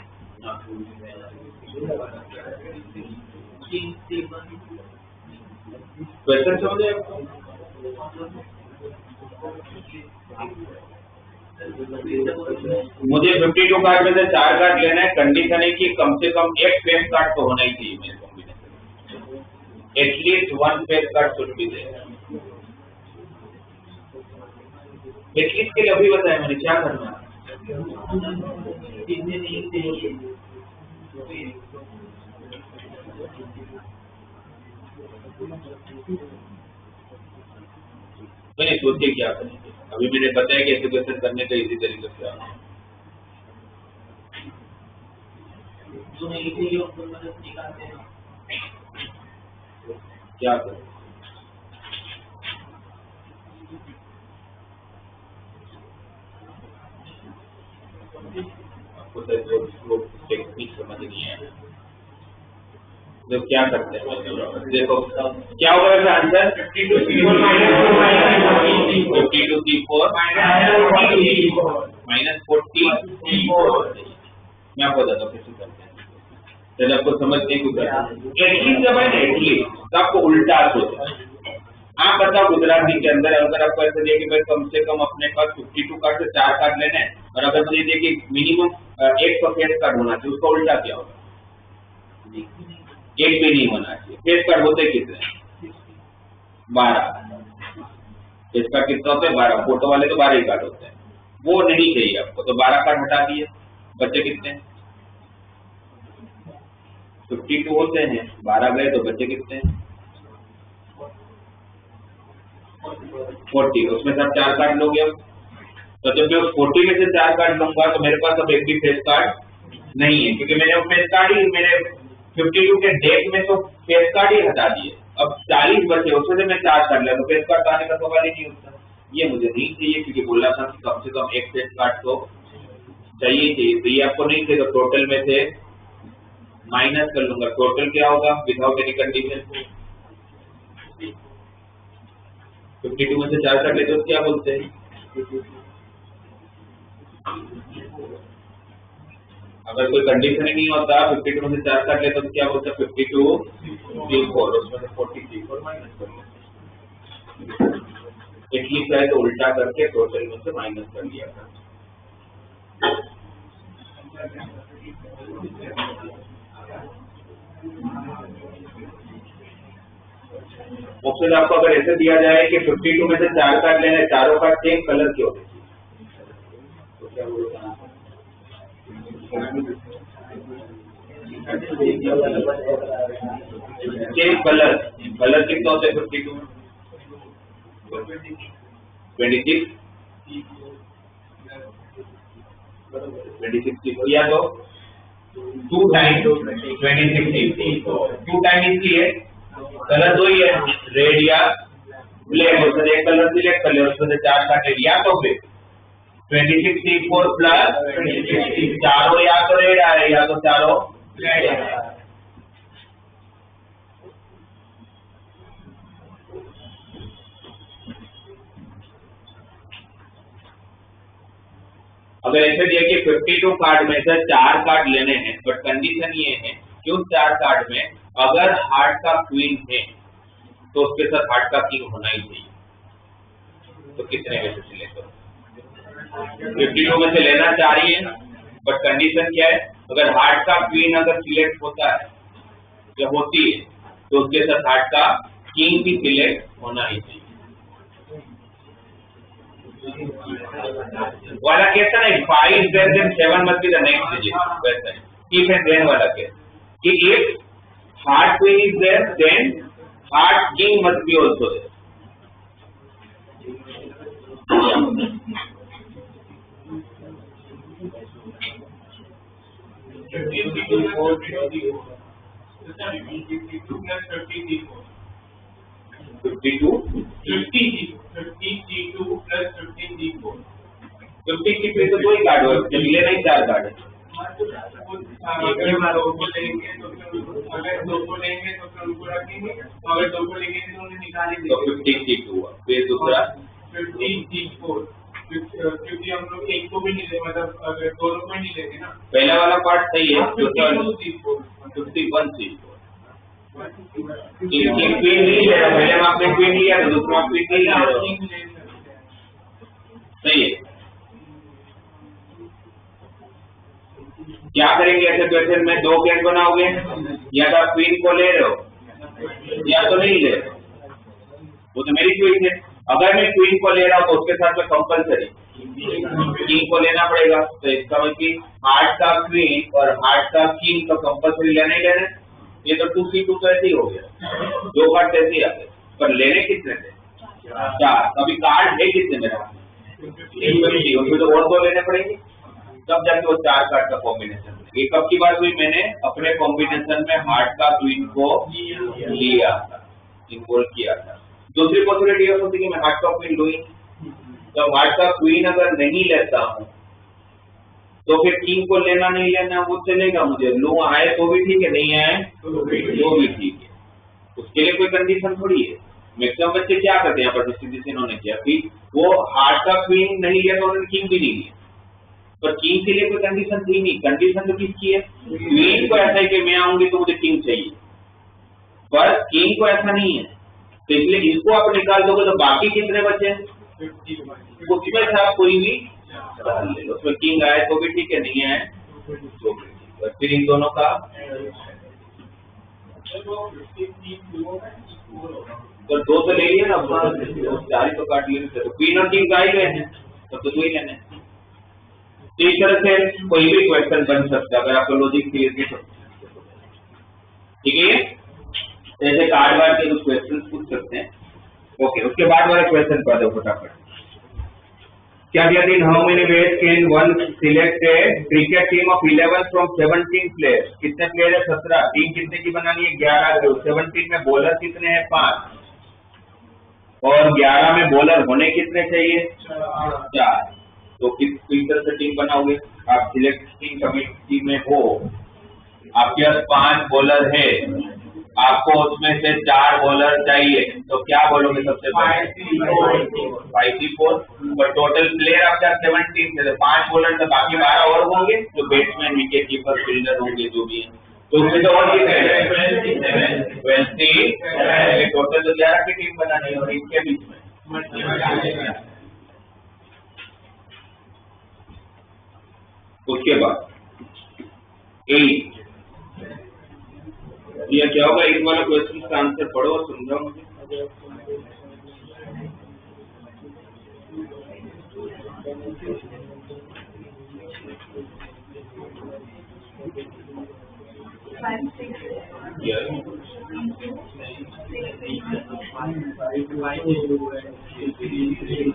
क्वेश्चन समझे आपको? मुझे 52 कार्ड में से 4 कार्ड लेना है। कंडीशन है कि कम से कम एक फेक कार्ड तो होना ही चाहिए मेरे combination. At least 1 face card should be there. At least के लिए अभी बताया मैंने क्या करना है। मैंने सोचे क्या करेंगे, अभी मैंने बताया कि ऐसे क्वेश्चन करने का इसी तरीके से क्या करें। आपको टेक्निक समझ नहीं है तो क्या करते हैं। देखो क्या होगा वैसे आंसर? 52C4 minus 40C4। मैं आपको बताता हूँ कैसे करते हैं, चलिए आपको समझने की एटलीस्ट जब है ना, एटलीस्ट तो आपको उल्टा सोचना है। आप बताओ गुजराती के अंदर अगर आपको ऐसा दिया कि भाई कम से कम अपने पास 52 कार्ड से 4 कार्ड लेने हैं, और अगर मुझे देखिए मिनिमम 1 फेस कार्ड होना चाहिए, उसका उल्टा क्या होगा? एक भी नहीं होना चाहिए। फेस कार्ड होते कितने? 12। फेस कार्ड कितना होते हैं? 12। फोटो वाले तो 12 ही कार्ड होते हैं, वो नहीं चाहिए आपको, तो 12 कार्ड हटा दिए। बच्चे कितने? 52 होते हैं, 12 गए तो बच्चे कितने? 40। उसमें सब 4 कार्ड लोगे। तो जब मैं उस 40 में से 4 कार्ड लूंगा तो मेरे पास अब एक भी फेस कार्ड नहीं है, क्योंकि मैंने वो फेस कार्ड ही मेरे 52 के डेक में तो फेस कार्ड ही हटा दिए। अब 40 बचे, उसमें से मैं 4 कर लिया तो फेस कार्ड आने का सवाल ही नहीं होता। ये मुझे नहीं चाहिए, क्योंकि बोला था कि कम से कम एक फेस कार्ड तो चाहिए। तो ये आपको नहीं चाहिए, तो टोटल में से माइनस कर लूंगा। टोटल क्या होगा विदाउट एनी कंडीशन? 52 में से 4 कर लेते तो क्या बोलते हैं? अगर कोई कंडीशन ही नहीं होता 52 में से 4 काट ले तो क्या बोलते हैं? 52 3/4, उसमें से 43/4 माइनस कर लेते। इसलिए चाहे तो उल्टा करके टोटल में से माइनस कर लिया था। ऑप्शन आपको अगर ऐसे दिया जाए कि 52 में से 4 काट लेना है, चारों का सेम कलर क्यों है, तो क्या बोलते हैं? सेम कलर, कलर कितना होता है 52 में? 26 या तो 2 टाइम 26 2 टाइम इसलिए कलर 2 ही है, रेड या ब्लैक, उसमें एक कलर सिलेक्ट कर लिया, उसमें से 4 काटे, या तो फिर 26 C4 प्लस 26 चारों या तो रेड आए या तो चारों ब्लैक आए। अगर ऐसे दिया कि 52 कार्ड में से 4 कार्ड लेने हैं, बट कंडीशन ये है कि उन 4 कार्ड में अगर हार्ट का क्वीन है तो उसके साथ हार्ट का किंग होना ही चाहिए। तो कितने में से सिलेक्ट करो? 52 में से लेना चाह रही है, बट कंडीशन क्या है? अगर हार्ट का क्वीन अगर सिलेक्ट होता है या होती है तो उसके साथ हार्ट का किंग भी सिलेक्ट होना ही चाहिए। वाला केस है ना, 5 is there then 7 must be the next digit, वैसा है। if and then वाला केस कि if heart queen is there then heart king must be also there। तो 2 ही कार्ड हो, जब मिले नहीं 4 कार्ड है। अगर 2 को लेंगे तो उनको रखेंगे, अगर 2 को लेंगे तो उन्हें निकालेंगे। तो 50 हुआ, फिर दूसरा 50 क्योंकि हम लोग एक को भी नहीं ले, मतलब अगर दोनों को नहीं लेंगे ना। पहला वाला पार्ट सही है, 51 क्वीन नहीं ले रहा, पहले में आपने क्वीन लिया तो दूसरा आप क्वीन नहीं ले रहा, सही है। क्या करेंगे ऐसे क्वेश्चन में? 2 केस बनाओगे, या तो आप क्वीन को ले रहे हो या तो नहीं ले रहे हो, वो तो मेरी चॉइस है। अगर मैं क्वीन को ले रहा हूँ तो उसके साथ में कंपल्सरी किंग को लेना पड़ेगा। तो इसका मतलब हार्ट का क्वीन और हार्ट का किंग तो कंपल्सरी लेना ही लेना। ये तो 2C2 तो ऐसे ही हो गया, 2 कार्ड ऐसे ही आ गए, पर लेने कितने थे? 4। अभी कार्ड है कितने मेरे पास? उसमें तो और 2 लेने पड़ेंगे, तब जाके वो 4 कार्ड का कॉम्बिनेशन। एक कब की बात हुई? मैंने अपने कॉम्बिनेशन में हार्ट का क्वीन को लिया था, इन्वॉल्व किया था। दूसरी पॉसिबिलिटी ये होती है कि मैं हार्ट का क्वीन लूँ, तो हार्ट का क्वीन अगर नहीं लेता हूँ तो फिर किंग को लेना नहीं लेना वो चलेगा, मुझे लू आए तो भी ठीक है, नहीं आए तो भी ठीक है। उसके लिए कोई कंडीशन थोड़ी है। मैक्सिमम बच्चे क्या करते हैं, यहाँ पर डिस्ट्रीब्यूशन इन्होंने किया कि वो हार्ट का क्वीन नहीं लिया तो उन्होंने किंग भी नहीं लिया, पर किंग के लिए कोई कंडीशन थी नहीं। कंडीशन तो किसकी है? क्वीन को ऐसा है कि मैं आऊंगी तो मुझे किंग चाहिए, पर किंग को ऐसा नहीं है, तो इसलिए इसको आप निकाल दोगे तो बाकी कितने बचे? उसमें से आप कोई भी डाल ले, उसमें किंग आए तो भी ठीक है, नहीं आए तो भी ठीक है। फिर इन दोनों का तो 2 तो ले लिया ना, 4 ही तो काट लिए, तो क्वीन और किंग आ ही गए हैं, तब तो 2 ही लेने। तो इस तरह से कोई भी क्वेश्चन बन सकता है अगर आपको लॉजिक क्लियर नहीं हो, ठीक है। जैसे कार्ड वार के कुछ क्वेश्चन पूछ सकते हैं। ओके, उसके बाद वाला क्वेश्चन पढ़ दो फटाफट। क्या दिया? इन how many veg can one select A cricket team of 11 from 17 players? कितने प्लेयर है? 17। टीम कितने की बनानी है? 11 की। 17 में बॉलर कितने हैं? 5। और 11 में बॉलर होने कितने चाहिए? 4। तो किस तरह से टीम बनाओगे? आप सिलेक्टिंग कमेटी में हो, आपके पास 5 बॉलर है, आपको उसमें से 4 बॉलर चाहिए, तो क्या बोलोगे सबसे पहले? 5-4। पर टोटल प्लेयर आपका 17 थे, 5 बॉलर तो बाकी 12 और होंगे, जो बैट्समैन, विकेट कीपर, फील्डर होंगे, जो भी है। तो उसमें तो और कितने हैं? 27। टोटल तो 11 की टीम बनानी है, और इनके बीच में उसके बाद 8। ये क्या होगा? इस वाला क्वेश्चन का आंसर पढ़ो और समझाओ मुझे।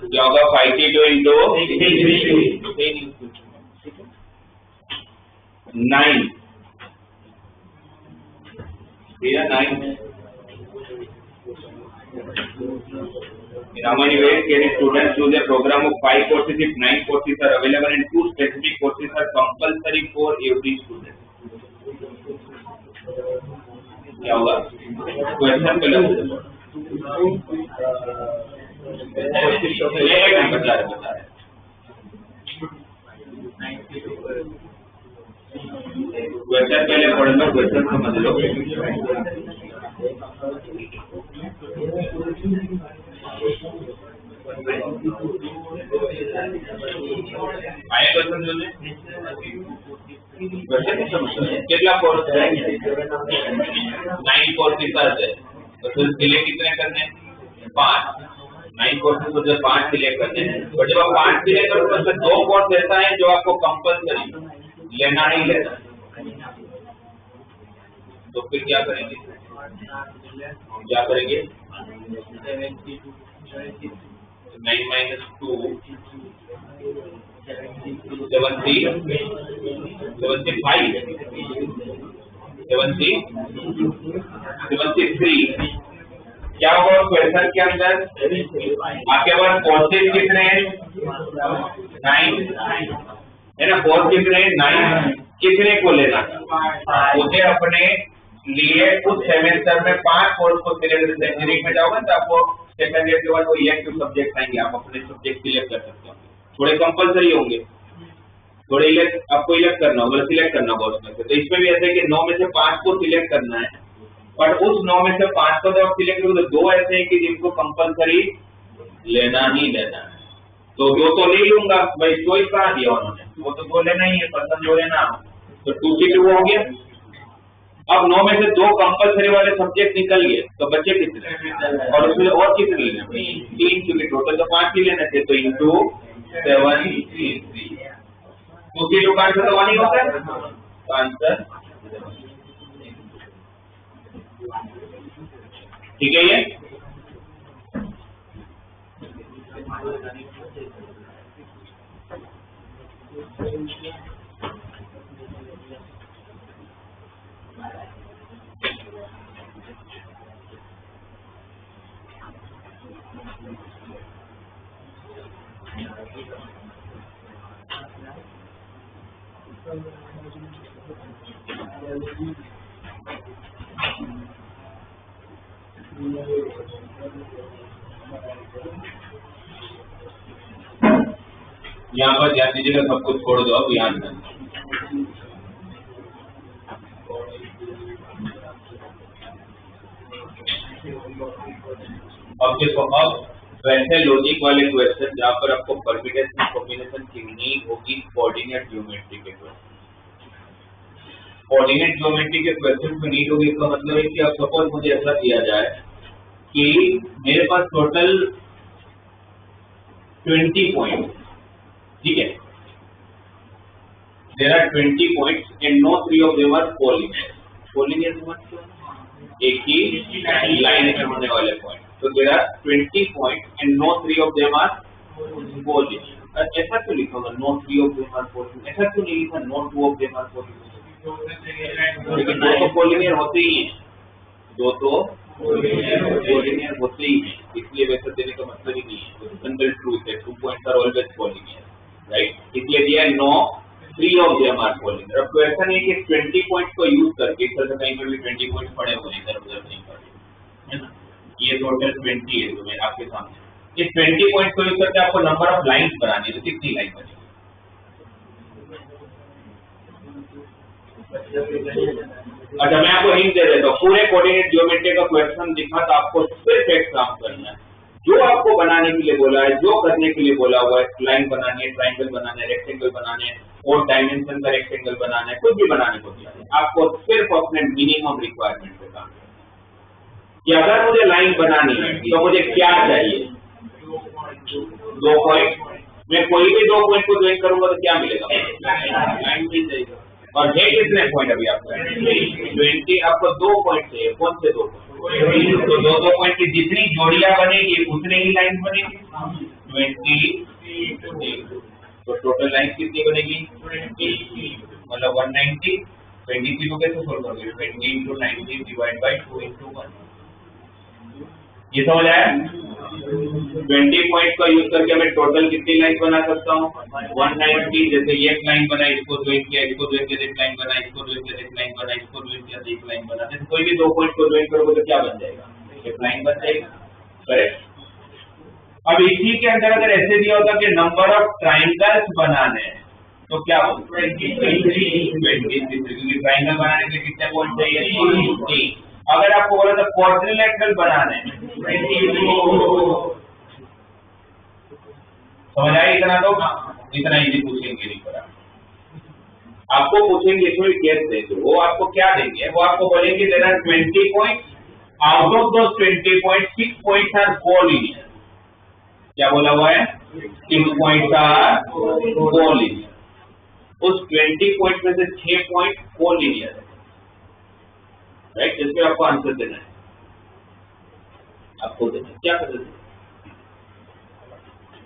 क्या होगा? 52 into 9। Yeah, 9. In how many ways can students choose a program of 5 courses if 9 courses are available and 2 specific courses are compulsory for every student? क्या होगा? क्वेश्चन पे लगो। बता रहे क्वेश्चन पहले पढ़ लो, क्वेश्चन समझ लो। आए क्वेश्चन जो क्वेश्चन समझ लो। कितना कोर्स है? 9 कोर्सेस है, तो फिर सिलेक्ट कितने करने? 5। 9 कोर्सेस को जब 5 सिलेक्ट करने हैं, और जब आप 5 सिलेक्ट करो तो उसमें 2 कोर्स ऐसा है जो आपको कंपल्सरी लेना ही लेना। तो फिर क्या करेंगे? 9 minus 2 75 73। क्या होगा क्वेश्चन के अंदर? आपके पास कोर्सेज कितने हैं? 9 है ना। कोर्स कितने हैं? 9। कितने को लेना? उसे अपने लिए उस सेमेस्टर में 5 कोर्स को सिलेक्ट। इंजीनियरिंग में जाओगे तो आपको सेकंड ईयर के बाद वो इलेक्टिव सब्जेक्ट आएंगे, आप अपने सब्जेक्ट सिलेक्ट कर सकते हो। थोड़े कंपलसरी होंगे, थोड़े आपको इलेक्ट करना होगा, सिलेक्ट करना होगा उसमें से। तो इसमें भी ऐसे कि 9 में से 5 को सिलेक्ट करना है, पर उस 9 में से 5 को तो आप सिलेक्ट करोगे, 2 ऐसे हैं कि जिनको कंपलसरी लेना ही लेना है। तो 2 तो ले लूंगा भाई, चॉइस कहाँ दिया उन्होंने, वो तो 2 लेना ही है, पसंद जो लेना। तो 2 की 2 हो गया। अब 9 में से 2 कंपलसरी वाले सब्जेक्ट निकल गए, तो बच्चे कितने? और उसमें और कितने लेने? 3, क्योंकि टोटल तो 5 ही लेने थे। तो इंटू 7 उसकी दुकान से तो नहीं होता है, तो आंसर ठीक है। ये यहाँ पर ध्यान दीजिएगा, सब कुछ छोड़ दो अब यहाँ पर। अब देखो, अब वैसे लॉजिक वाले क्वेश्चन जहाँ पर आपको परम्यूटेशन कॉम्बिनेशन की नीड होगी, कोऑर्डिनेट ज्योमेट्री के क्वेश्चन। कोऑर्डिनेट ज्योमेट्री के क्वेश्चन में नीड होगी, इसका मतलब है कि अब सपोज मुझे ऐसा दिया जाए कि मेरे पास टोटल 20 पॉइंट, ठीक है, there are 20 points and no 3 of them are collinear. Collinear मतलब एक ही लाइन में होने वाले पॉइंट। तो there are 20 point and no 3 of them are collinear. ऐसा क्यों लिखा होगा no 3 of them are collinear, ऐसा क्यों नहीं लिखा no 2 of them are collinear? लेकिन दो तो कोलिनियर होते ही हैं, दो तो कोलिनियर होते ही हैं, इसलिए वैसे देने का मतलब ही नहीं है। जनरल ट्रूथ है 2 points are always collinear, right? इसलिए दिया no 3 of them are collinear. अब क्वेश्चन है कि 20 पॉइंट्स को यूज करके, इस तरह कहीं पर भी 20 पॉइंट्स पड़े हुए हैं, इधर उधर नहीं पड़े, है ना? ये टोटल 20 है जो मेरे आपके सामने। इस 20 पॉइंट को यूज करके आपको नंबर ऑफ लाइंस बनानी है, तो कितनी लाइन बनेगी? अच्छा, मैं आपको हिंट दे देता हूँ, पूरे कोऑर्डिनेट ज्योमेट्री का क्वेश्चन दिखा तो आपको सिर्फ एक काम करना है, जो आपको बनाने के लिए बोला है, जो करने के लिए बोला हुआ है, लाइन बनानी है, ट्राइंगल बनाना है, रेक्टेंगल बनाने हैं, और डायमेंशन का रेक्टेंगल बनाना है, कुछ भी बनाने को दिया है, आपको सिर्फ अपने मिनिमम रिक्वायरमेंट पे काम करना है कि अगर मुझे लाइन बनानी है तो मुझे क्या चाहिए? 2 पॉइंट। मैं कोई भी 2 पॉइंट को ज्वाइन करूंगा तो क्या मिलेगा? लाइन मिल जाएगा। और है कितने पॉइंट अभी आपको? 20। आपको 2 पॉइंट चाहिए, कौन से 2 पॉइंट? तो 2 पॉइंट की जितनी जोड़ियां बनेगी उतने ही लाइन बनेगी, 20। तो टोटल लाइन कितनी बनेगी? 20, मतलब 190। 23 को कैसे सोल्व करोगे? 20 × 90 डिवाइड बाई 2 × 1। ये समझ आया? 20 पॉइंट का यूज करके मैं टोटल कितनी लाइन बना सकता हूँ? 190। जैसे एक लाइन बना, इसको ज्वाइन किया, इसको ज्वाइन किया, एक लाइन बना, इसको ज्वाइन किया, एक लाइन बना, इसको ज्वाइन किया, एक लाइन बना। जैसे कोई भी 2 पॉइंट को ज्वाइन करोगे तो क्या बन जाएगा? एक लाइन बन जाएगा, करेक्ट? अब इसी के अंदर अगर ऐसे दिया होता कि नंबर ऑफ ट्राइंगल्स बनाने हैं तो क्या होगा? 23, क्योंकि ट्राइंगल बनाने के लिए कितने पॉइंट चाहिए? 3। अगर आपको बोला था क्वाड्रिलेटरल बनाने हैं, समझ आया? इतना तो इतना इजी पूछेंगे नहीं पड़ा, आपको पूछेंगे इसमें केस दे दो, वो आपको क्या देंगे? वो आपको बोलेंगे there are 20 points, out of those 20 points 6 points are collinear. क्या बोला हुआ है? 6 पॉइंट्स आर कोलिनियर। उस 20 पॉइंट में से 6 पॉइंट कोलिनियर है, राइट? इसमें आपको आंसर देना है, आपको देना है, क्या कर देते?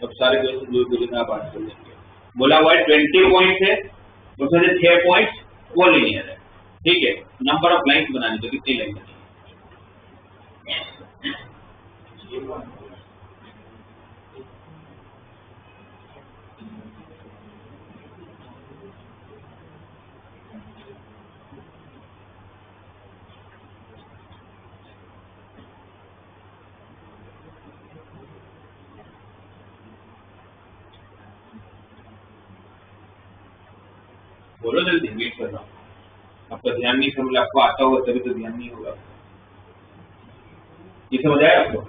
अब सारे क्वेश्चन दूर दूर आप आंसर देंगे। बोला हुआ है 20 पॉइंट है, उसमें से 6 पॉइंट कोलिनियर है, ठीक है? नंबर ऑफ लाइन्स बनानी, तो कितनी लाइन बनेगी? बोलो जल्दी, वेट कर रहा हूँ। आपका ध्यान नहीं, समझ आपको आता होगा तभी तो ध्यान नहीं होगा। ये समझ आया आपको?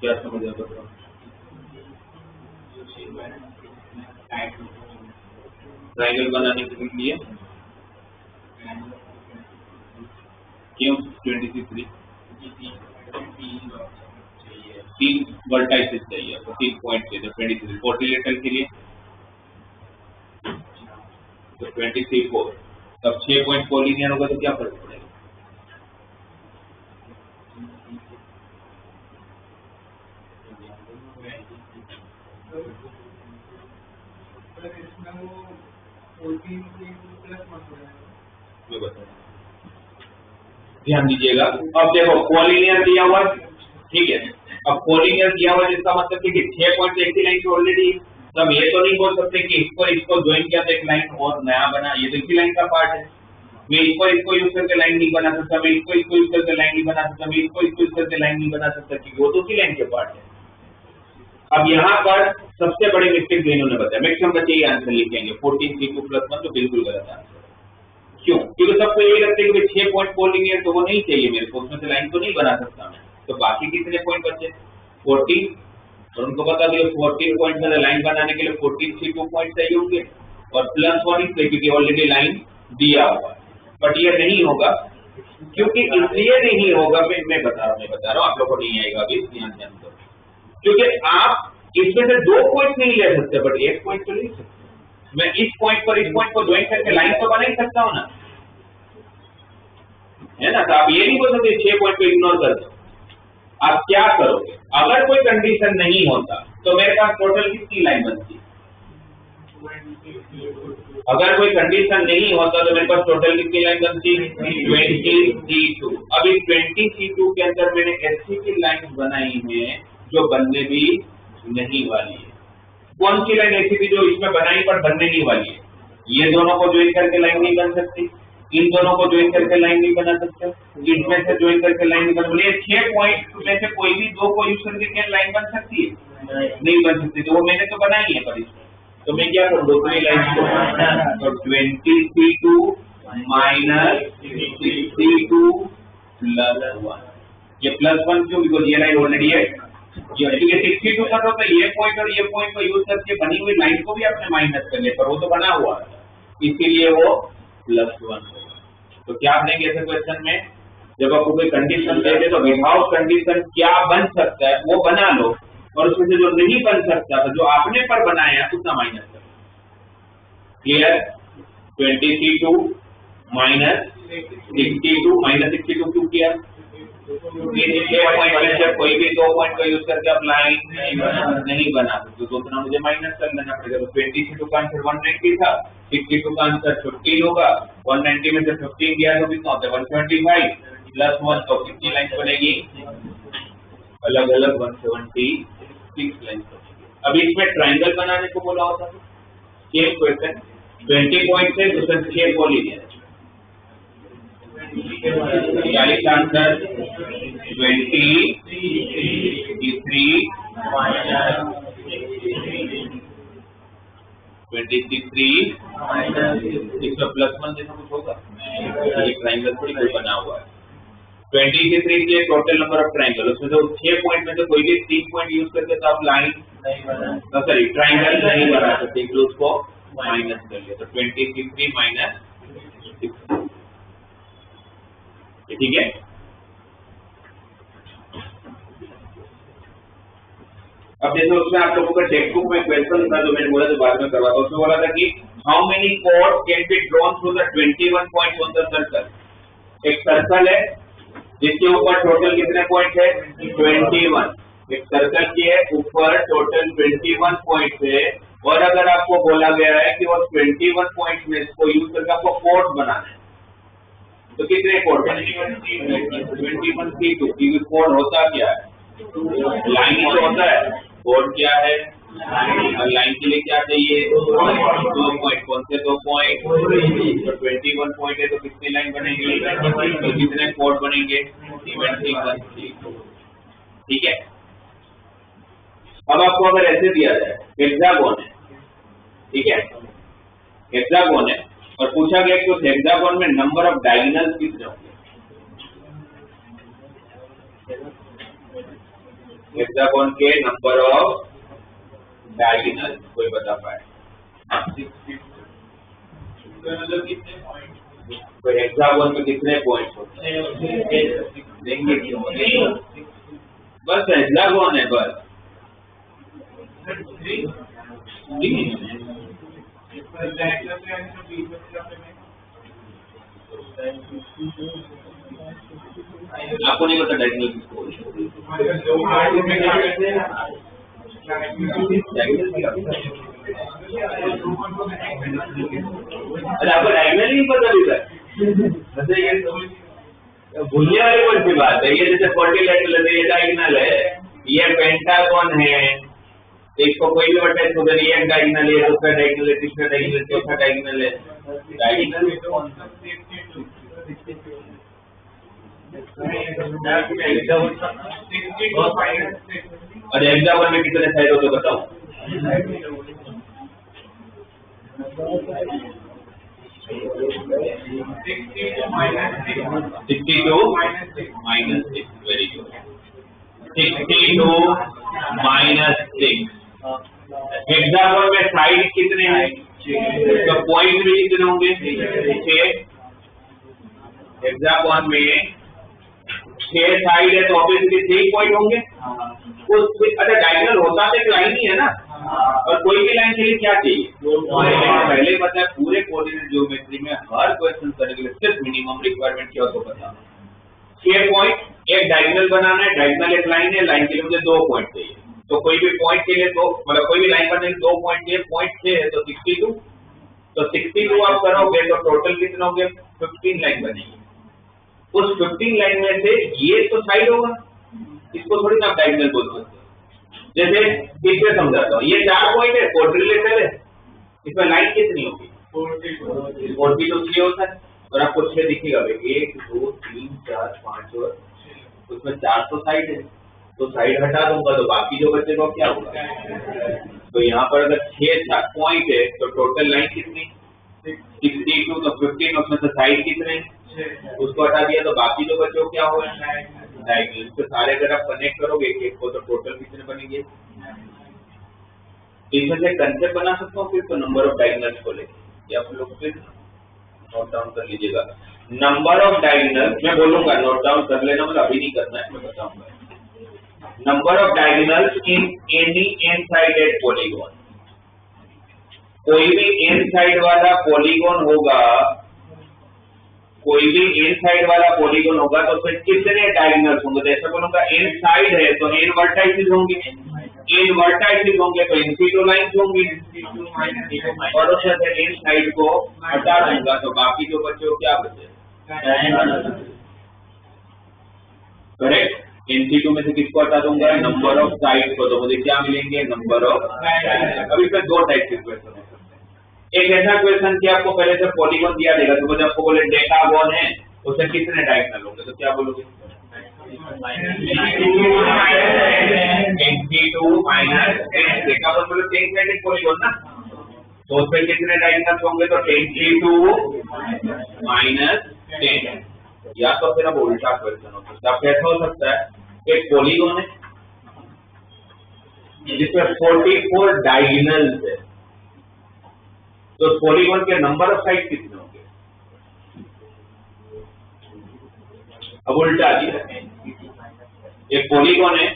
क्या समझ आया बताओ? ट्राइंगल बनाने के लिए क्यों 23? 3 वर्टाइसेस चाहिए आपको, 3 पॉइंट चाहिए। 23 क्वाड्रिलेटरल के लिए तो 23 4, तब 6 पॉइंट कोलिनियर होगा तो क्या फर्क पड़ेगा? मैं बताऊँ, ध्यान दीजिएगा। अब देखो कोलिनियर दिया हुआ, ठीक है? अब कोलिनियर दिया हुआ जिसका मतलब कि 6 पॉइंट एक ही लाइन से ऑलरेडी, तब ये तो नहीं बोल सकते कि इसको ज्वाइन किया तो एक लाइन और नया बना, ये तो इसी लाइन का पार्ट है। मैं इसको यूज करके लाइन नहीं बना सकता, मैं इसको यूज करके लाइन नहीं बना सकता, मैं इसको यूज करके लाइन नहीं बना सकता, क्योंकि वो तो उसी लाइन के पार्ट है। अब यहाँ पर सबसे बड़ी मिस्टेक जो इन्होंने बताया, मैक्सिमम बच्चे ये आंसर लिखेंगे 14 3 + 1, तो बिल्कुल गलत आंसर। क्यों? क्योंकि सबको यही लगता है कि 6 पॉइंट कोलिनियर तो वो नहीं चाहिए मेरे को, उसमें से लाइन तो नहीं बना सकता मैं, तो बाकी कितने पॉइंट बचे? 14, और उनको बता दिया 14 पॉइंट में लाइन बनाने के लिए 14 से 2 पॉइंट चाहिए होंगे, और +1 इसलिए क्योंकि ऑलरेडी लाइन दिया हुआ। बट ये नहीं होगा, क्योंकि इसलिए नहीं होगा, मैं बता रहा हूँ, आप लोग को नहीं आएगा अभी, ध्यान दो। क्योंकि आप इसमें से 2 पॉइंट नहीं ले सकते, बट 1 पॉइंट तो ले सकते। मैं इस पॉइंट पर इस पॉइंट को ज्वाइन करके लाइन तो बना ही सकता हूँ ना, है ना? तो आप ये नहीं बोल सकते 6 पॉइंट को इग्नोर कर दो। आप क्या करोगे? अगर कोई कंडीशन नहीं होता तो मेरे पास टोटल कितनी लाइन बनती है? अगर कोई कंडीशन नहीं होता तो मेरे पास टोटल कितनी लाइन बनती? 20C2। अब इस 20C2 के अंदर मैंने ऐसी की लाइन बनाई है जो बनने भी नहीं वाली है। कौन सी लाइन ऐसी थी जो इसमें बनाई पर बनने नहीं वाली है? ये दोनों को ज्वाइन करके लाइन नहीं बन सकती, इन दोनों को ज्वाइन करके लाइन नहीं बना सकते, इनमें से ज्वाइन करके लाइन नहीं बन सकती। 6 पॉइंट में से कोई भी 2 को यूज करके क्या लाइन बन सकती है? नहीं बन सकती। तो वो मैंने तो बनाई है, पर इसमें तो मैं क्या करूँ? दूसरी लाइन को तो 20C2 माइनस 6C2 प्लस 1। ये प्लस 1 क्यों? बिकॉज ये लाइन ऑलरेडी है। ये 62 कर दो तो ये पॉइंट और ये पॉइंट को यूज करके बनी हुई लाइन को भी आपने माइनस कर लिया, पर वो तो बना हुआ है, इसीलिए वो प्लस 1 होगा। तो क्या करेंगे ऐसे क्वेश्चन में? जब आपको कोई कंडीशन दे दे तो विदाउट कंडीशन क्या बन सकता है वो बना लो, और उसमें से जो नहीं बन सकता तो जो आपने पर बनाया है उसका माइनस कर। क्लियर? 20C2 माइनस 62 माइनस 62 क्यों किया? कोई भी 2 पॉइंट को यूज करके आप लाइन नहीं बना सकते, तो उतना मुझे माइनस कर लेना पड़ेगा। तो 20C2 का आंसर 190 था, 62 का आंसर 15 होगा। 190 में से 15 गया तो कितना होता है? 175 प्लस 1, तो कितनी लाइन बनेगी? अलग अलग 176 लाइन बनेगी। अभी इसमें ट्राइंगल बनाने को बोला होता है। सेम क्वेश्चन 20 पॉइंट से दूसरे 6 को लिया, 40 आंसर 20 3 23 इसका प्लस 1 जैसा कुछ होगा, ये ट्राइंगल थोड़ी कोई बना हुआ है। 23 के टोटल नंबर ऑफ ट्राइंगल, उसमें तो 6 पॉइंट में से कोई भी 3 पॉइंट यूज करके तो आप लाइन सॉरी ट्राइंगल नहीं बना सकते, इसलिए उसको माइनस कर लिया। तो 23 माइनस 6, ठीक है। अब जैसे उसमें आप लोगों का टेक्स्ट बुक में क्वेश्चन था जो मैंने बोला तो बाद में करवाता, उसमें बोला था कि how many code can be drawn through the 21 points on the circle. एक सर्कल है जिसके ऊपर टोटल कितने पॉइंट है? 21। एक सर्कल के ऊपर टोटल 21 पॉइंट है, और अगर आपको बोला गया है कि वो 21 पॉइंट में इसको यूज करके आपको कोड बनाना है, तो कितने कोड बनेंगे? 21C2। कोड होता क्या है? लाइन ही तो होता है। कोड क्या है? और लाइन के लिए क्या चाहिए? 2 पॉइंट। कौन से 2 पॉइंट? तो 21 पॉइंट है तो कितनी लाइन बनेगी? तो कितने कोड बनेंगे? 21C2। ठीक है। अब आपको अगर ऐसे दिया जाए, हेक्सागोन है, ठीक है, हेक्सागोन है, और पूछा गया कि उस हेक्सागोन में नंबर ऑफ डायगोनल्स कितने होंगे? हेक्सागोन के नंबर ऑफ डायगोनल्स कोई बता पाए? तो हेक्सागोन में कितने पॉइंट होते हैं? देंगे क्यों? बस हेक्सागोन है, बस आपको नहीं पता डायगोनल किसको? अरे आपको डायगोनल नहीं पता भी सर? ये भूलने वाली कौन सी बात है? ये जैसे क्वाड्रिलेटरल है, ये डायगोनल है, ये पेंटागन है, इसको कोई भी वर्टेक्स उधर ये डायगोनल है, दूसरा डायगोनल है, तीसरा डायगोनल है, चौथा डायगोनल है। डायगोनल अरे हेक्सागोन में कितने साइड होते बताओ? 62 minus 6। Very good. 62 minus 6। Hexagon में साइड कितने हैं? तो पॉइंट भी कितने होंगे? 6। हेक्सागोन में 6 साइड है तो ऑब्वियसली 6 पॉइंट होंगे। अच्छा डायगोनल होता तो एक लाइन ही है ना, और कोई भी लाइन के लिए क्या चाहिए? पहले पता है पूरे कोऑर्डिनेट ज्योमेट्री में हर क्वेश्चन करने के लिए सिर्फ मिनिमम रिक्वायरमेंट क्या होता है? 6 पॉइंट। एक डायगोनल बनाना है, डायगोनल एक लाइन है, लाइन के लिए मुझे 2 पॉइंट चाहिए। तो कोई भी पॉइंट के लिए तो मतलब कोई भी लाइन पर 2 पॉइंट के पॉइंट 6 है तो 62, तो 62 आप करोगे तो टोटल कितना हो गया 15 लाइन बनेगी। उस 15 लाइन में से ये तो साइड होगा, इसको थोड़ी ना डायगोनल बोल सकते। जैसे इसमें समझाता हूँ, ये 4 पॉइंट है, क्वाड्रिलेटरल है, इसमें लाइन कितनी होगी 42 इसलिए होता है। और आपको 6 दिखेगा भाई 1 2 3 4 5 और उसमें 4 तो साइड है, तो साइड हटा दूंगा तो बाकी जो बचेगा क्या होगा। तो यहाँ पर अगर 6 पॉइंट है तो टोटल लाइन कितनी 62, तो 15 उसमें से साइड कितने उसको हटा दिया तो बाकी जो बचे क्या हुआ डायगोनल। तो सारे अगर आप कनेक्ट करोगे एक को तो टोटल कितने बनेंगे। इसमें से कंसेप्ट बना सकता हूँ फिर तो नंबर ऑफ डायगोनल्स को लेके, आप लोग फिर नोट डाउन कर लीजिएगा। नंबर ऑफ डायगोनल्स मैं बोलूंगा, नोट डाउन कर लेना, मतलब अभी नहीं करना है, मैं बताऊंगा। Number of diagonals in any n sided polygon, कोई भी एन साइड वाला पॉलीगॉन होगा, कोई भी एन साइड वाला पॉलीगॉन होगा तो फिर कितने डायगोनल्स होंगे। तो ऐसा बोलूंगा एन साइड है तो एन वर्टाइसेस होंगे, एन वर्टाइसेस होंगे तो इंसिडो लाइंस होंगी, और उस एन साइड को हटा दूंगा तो बाकी जो बचे क्या बचे करेक्ट। NC2 में से किसको हटा दूंगा नंबर ऑफ साइड को, तो मुझे क्या मिलेंगे नंबर ऑफ। अब इसमें 2 टाइप के क्वेश्चन हो सकते हैं। एक ऐसा क्वेश्चन कि आपको पहले से पॉलीगॉन दिया देगा, तो मुझे आपको बोले डेकागोन है उससे कितने डायगोनल होंगे, तो क्या बोलोगे NC2 माइनस डेकागोन मतलब 10 साइडेड पॉलीगॉन ना, तो उसमें कितने डायगोनल्स होंगे तो 10 माइनस 10। या तो फिर अब उल्टा क्वेश्चन हो सकता है, कैसा हो सकता है एक पॉलीगॉन है जिसमें 44 डायगोनल्स है, तो पॉलीगॉन के नंबर ऑफ साइड कितने होंगे। अब उल्टा दिया, एक पॉलीगॉन है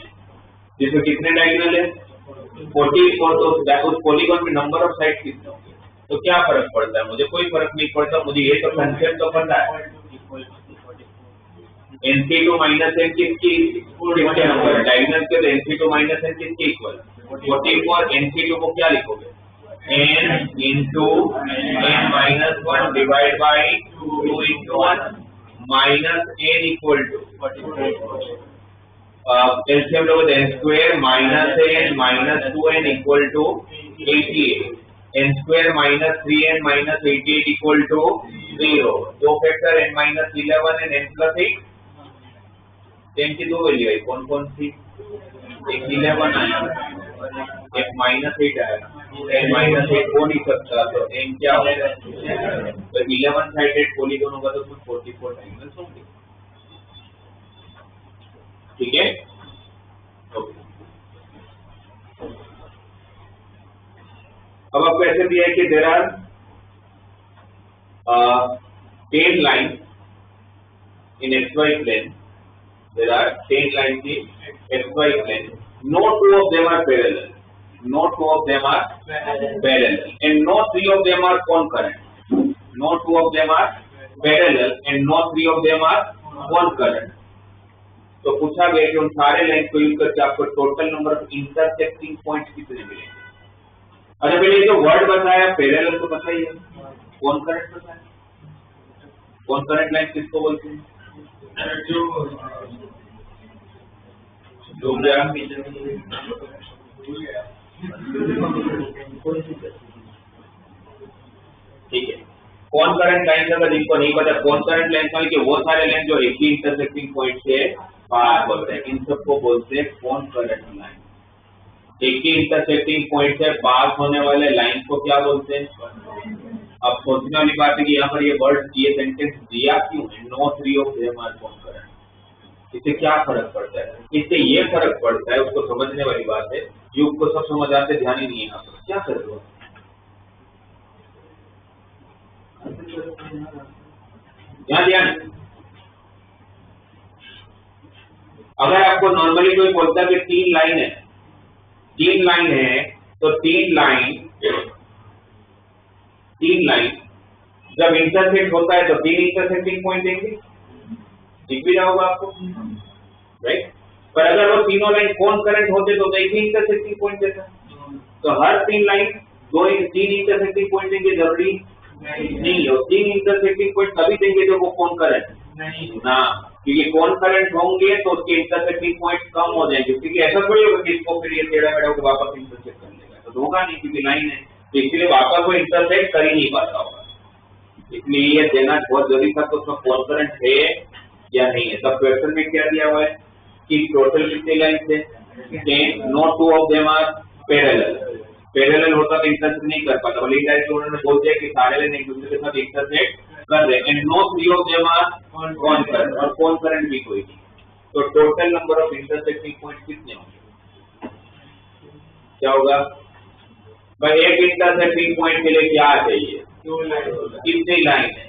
जिसमें कितने डायगोनल है 44, तो उस पॉलीगॉन में नंबर ऑफ साइड कितने होंगे। तो क्या फर्क पड़ता है, मुझे कोई फर्क नहीं पड़ता, मुझे ये तो कंसेप्ट तो पता है। NC2 माइनस n किसकी नंबर है डायगोनल के, तो NC2 माइनस n किसके इक्वल 44। NC2 को क्या लिखोगे n into n minus 1 divided by 2 into 1 minus n equal to LCM लोगे n square minus n minus 2n equal to 88, n square minus 3n minus 88 equal to 0। दो factor n minus 11 and n plus 8, 10 की 2 value है, कौन कौन सी एक 11 आया एक -8 आया, n -8 हो नहीं सकता तो n क्या होगा, तो 11 साइडेड पॉलीगॉन होगा तो 44 डायगोनल्स होंगे। ठीक है, अब आपको ऐसे दिया है कि there are 10 lines in xy plane, there are 10 lines in xy plane, no 2 of them are parallel, no 2 of them are parallel and no 3 of them are concurrent, no 2 of them are parallel and no 3 of them are concurrent। तो पूछा गया कि उन सारे line को use करके आपको total number of intersecting points कितने मिलेंगे। अच्छा पहले जो वर्ड बताया पैरेलल तो पता ही है, कॉन्करेंट पता है, कॉन्करेंट लाइन किसको बोलते हैं ठीक है। कॉन्करेंट लाइन का जिनको नहीं पता, कॉन्करेंट लाइन का कि वो सारे लाइन जो एक ही इंटरसेक्टिंग पॉइंट से पार होते हैं, इन सबको बोलते हैं कॉन्करेंट लाइन। एक ही इंटरसेक्टिंग पॉइंट से पास होने वाले लाइन को क्या बोलते हैं। अब सोचने वाली बात है कि यहाँ पर ये वर्ड ये सेंटेंस दिया क्यों है, no 3 of them are concurrent. इससे क्या फर्क पड़ता है, इससे ये फर्क पड़ता है, उसको समझने वाली बात है, युग को सब समझ आते ध्यान ही नहीं है। यहाँ पर क्या कर रहे हो, यहाँ ध्यान। अगर आपको नॉर्मली कोई बोलता है कि 3 लाइन है, 3 लाइन है तो 3 लाइन जब इंटरसेक्ट होता है तो 3 इंटरसेक्टिंग पॉइंट देंगे, दिख भी रहा होगा आपको, राइट। पर अगर वो तीनों लाइन कौन करंट होते तो एक ही इंटरसेक्टिंग पॉइंट देता। तो हर तीन लाइन तीन इंटरसेक्टिंग पॉइंट देंगे जरूरी नहीं है। 3 इंटरसेक्टिंग पॉइंट तभी देंगे जब वो कौन करंट नहीं ना, क्योंकि कौन करंट होंगे तो उसके इंटरसेक्टिंग पॉइंट कम हो जाएंगे, क्योंकि ऐसा थोड़ी होगा कि इसको फिर ये टेढ़ा मेढ़ा होकर वापस इंटरसेक्ट कर लेगा, तो होगा नहीं क्योंकि लाइन है, तो इसलिए वापस वो इंटरसेक्ट कर ही नहीं पाता होगा। इसलिए ये देना बहुत जरूरी था तो उसमें कौन करंट है या नहीं है। तब क्वेश्चन में क्या दिया हुआ है कि टोटल कितनी लाइन थे, 10, no 2 of them are parallel. Parallel होता तो इंटरसेक्ट नहीं कर पाता, बल्कि डायरेक्ट उन्होंने बोल दिया कि सारे लाइन एक दूसरे के साथ इंटरसेक्ट कर रहे हैं। And no 3 of them are concurrent, और कौन करंट भी कोई नहीं। तो total number of intersecting point कितने होंगे, क्या होगा भाई? एक इंटरसेक्टिंग पॉइंट के लिए क्या चाहिए, कितनी लाइन है,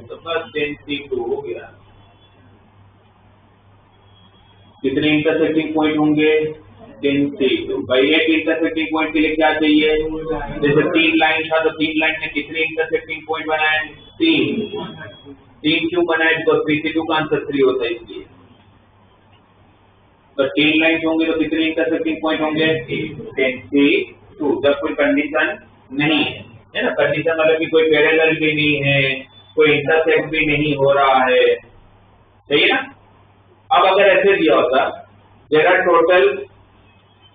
तो बस 10C2 हो गया। कितने इंटरसेक्टिंग पॉइंट होंगे, 10C2। भाई एक इंटरसेक्टिंग पॉइंट के लिए क्या चाहिए, जैसे 3 लाइन था तो 3 लाइन में कितने इंटरसेक्टिंग पॉइंट बनाए, 3 क्यों बनाए, तो 3C2 का आंसर 3 होता है इसलिए। तो 3 लाइन होंगे तो कितने इंटरसेक्टिंग पॉइंट होंगे, 10C2। जब कोई कंडीशन नहीं है ना, कंडीशन मतलब कि कोई पैरेलल भी नहीं है, कोई इंटरसेक्ट भी नहीं हो रहा है, सही है ना। अब अगर ऐसे दिया होता, there are total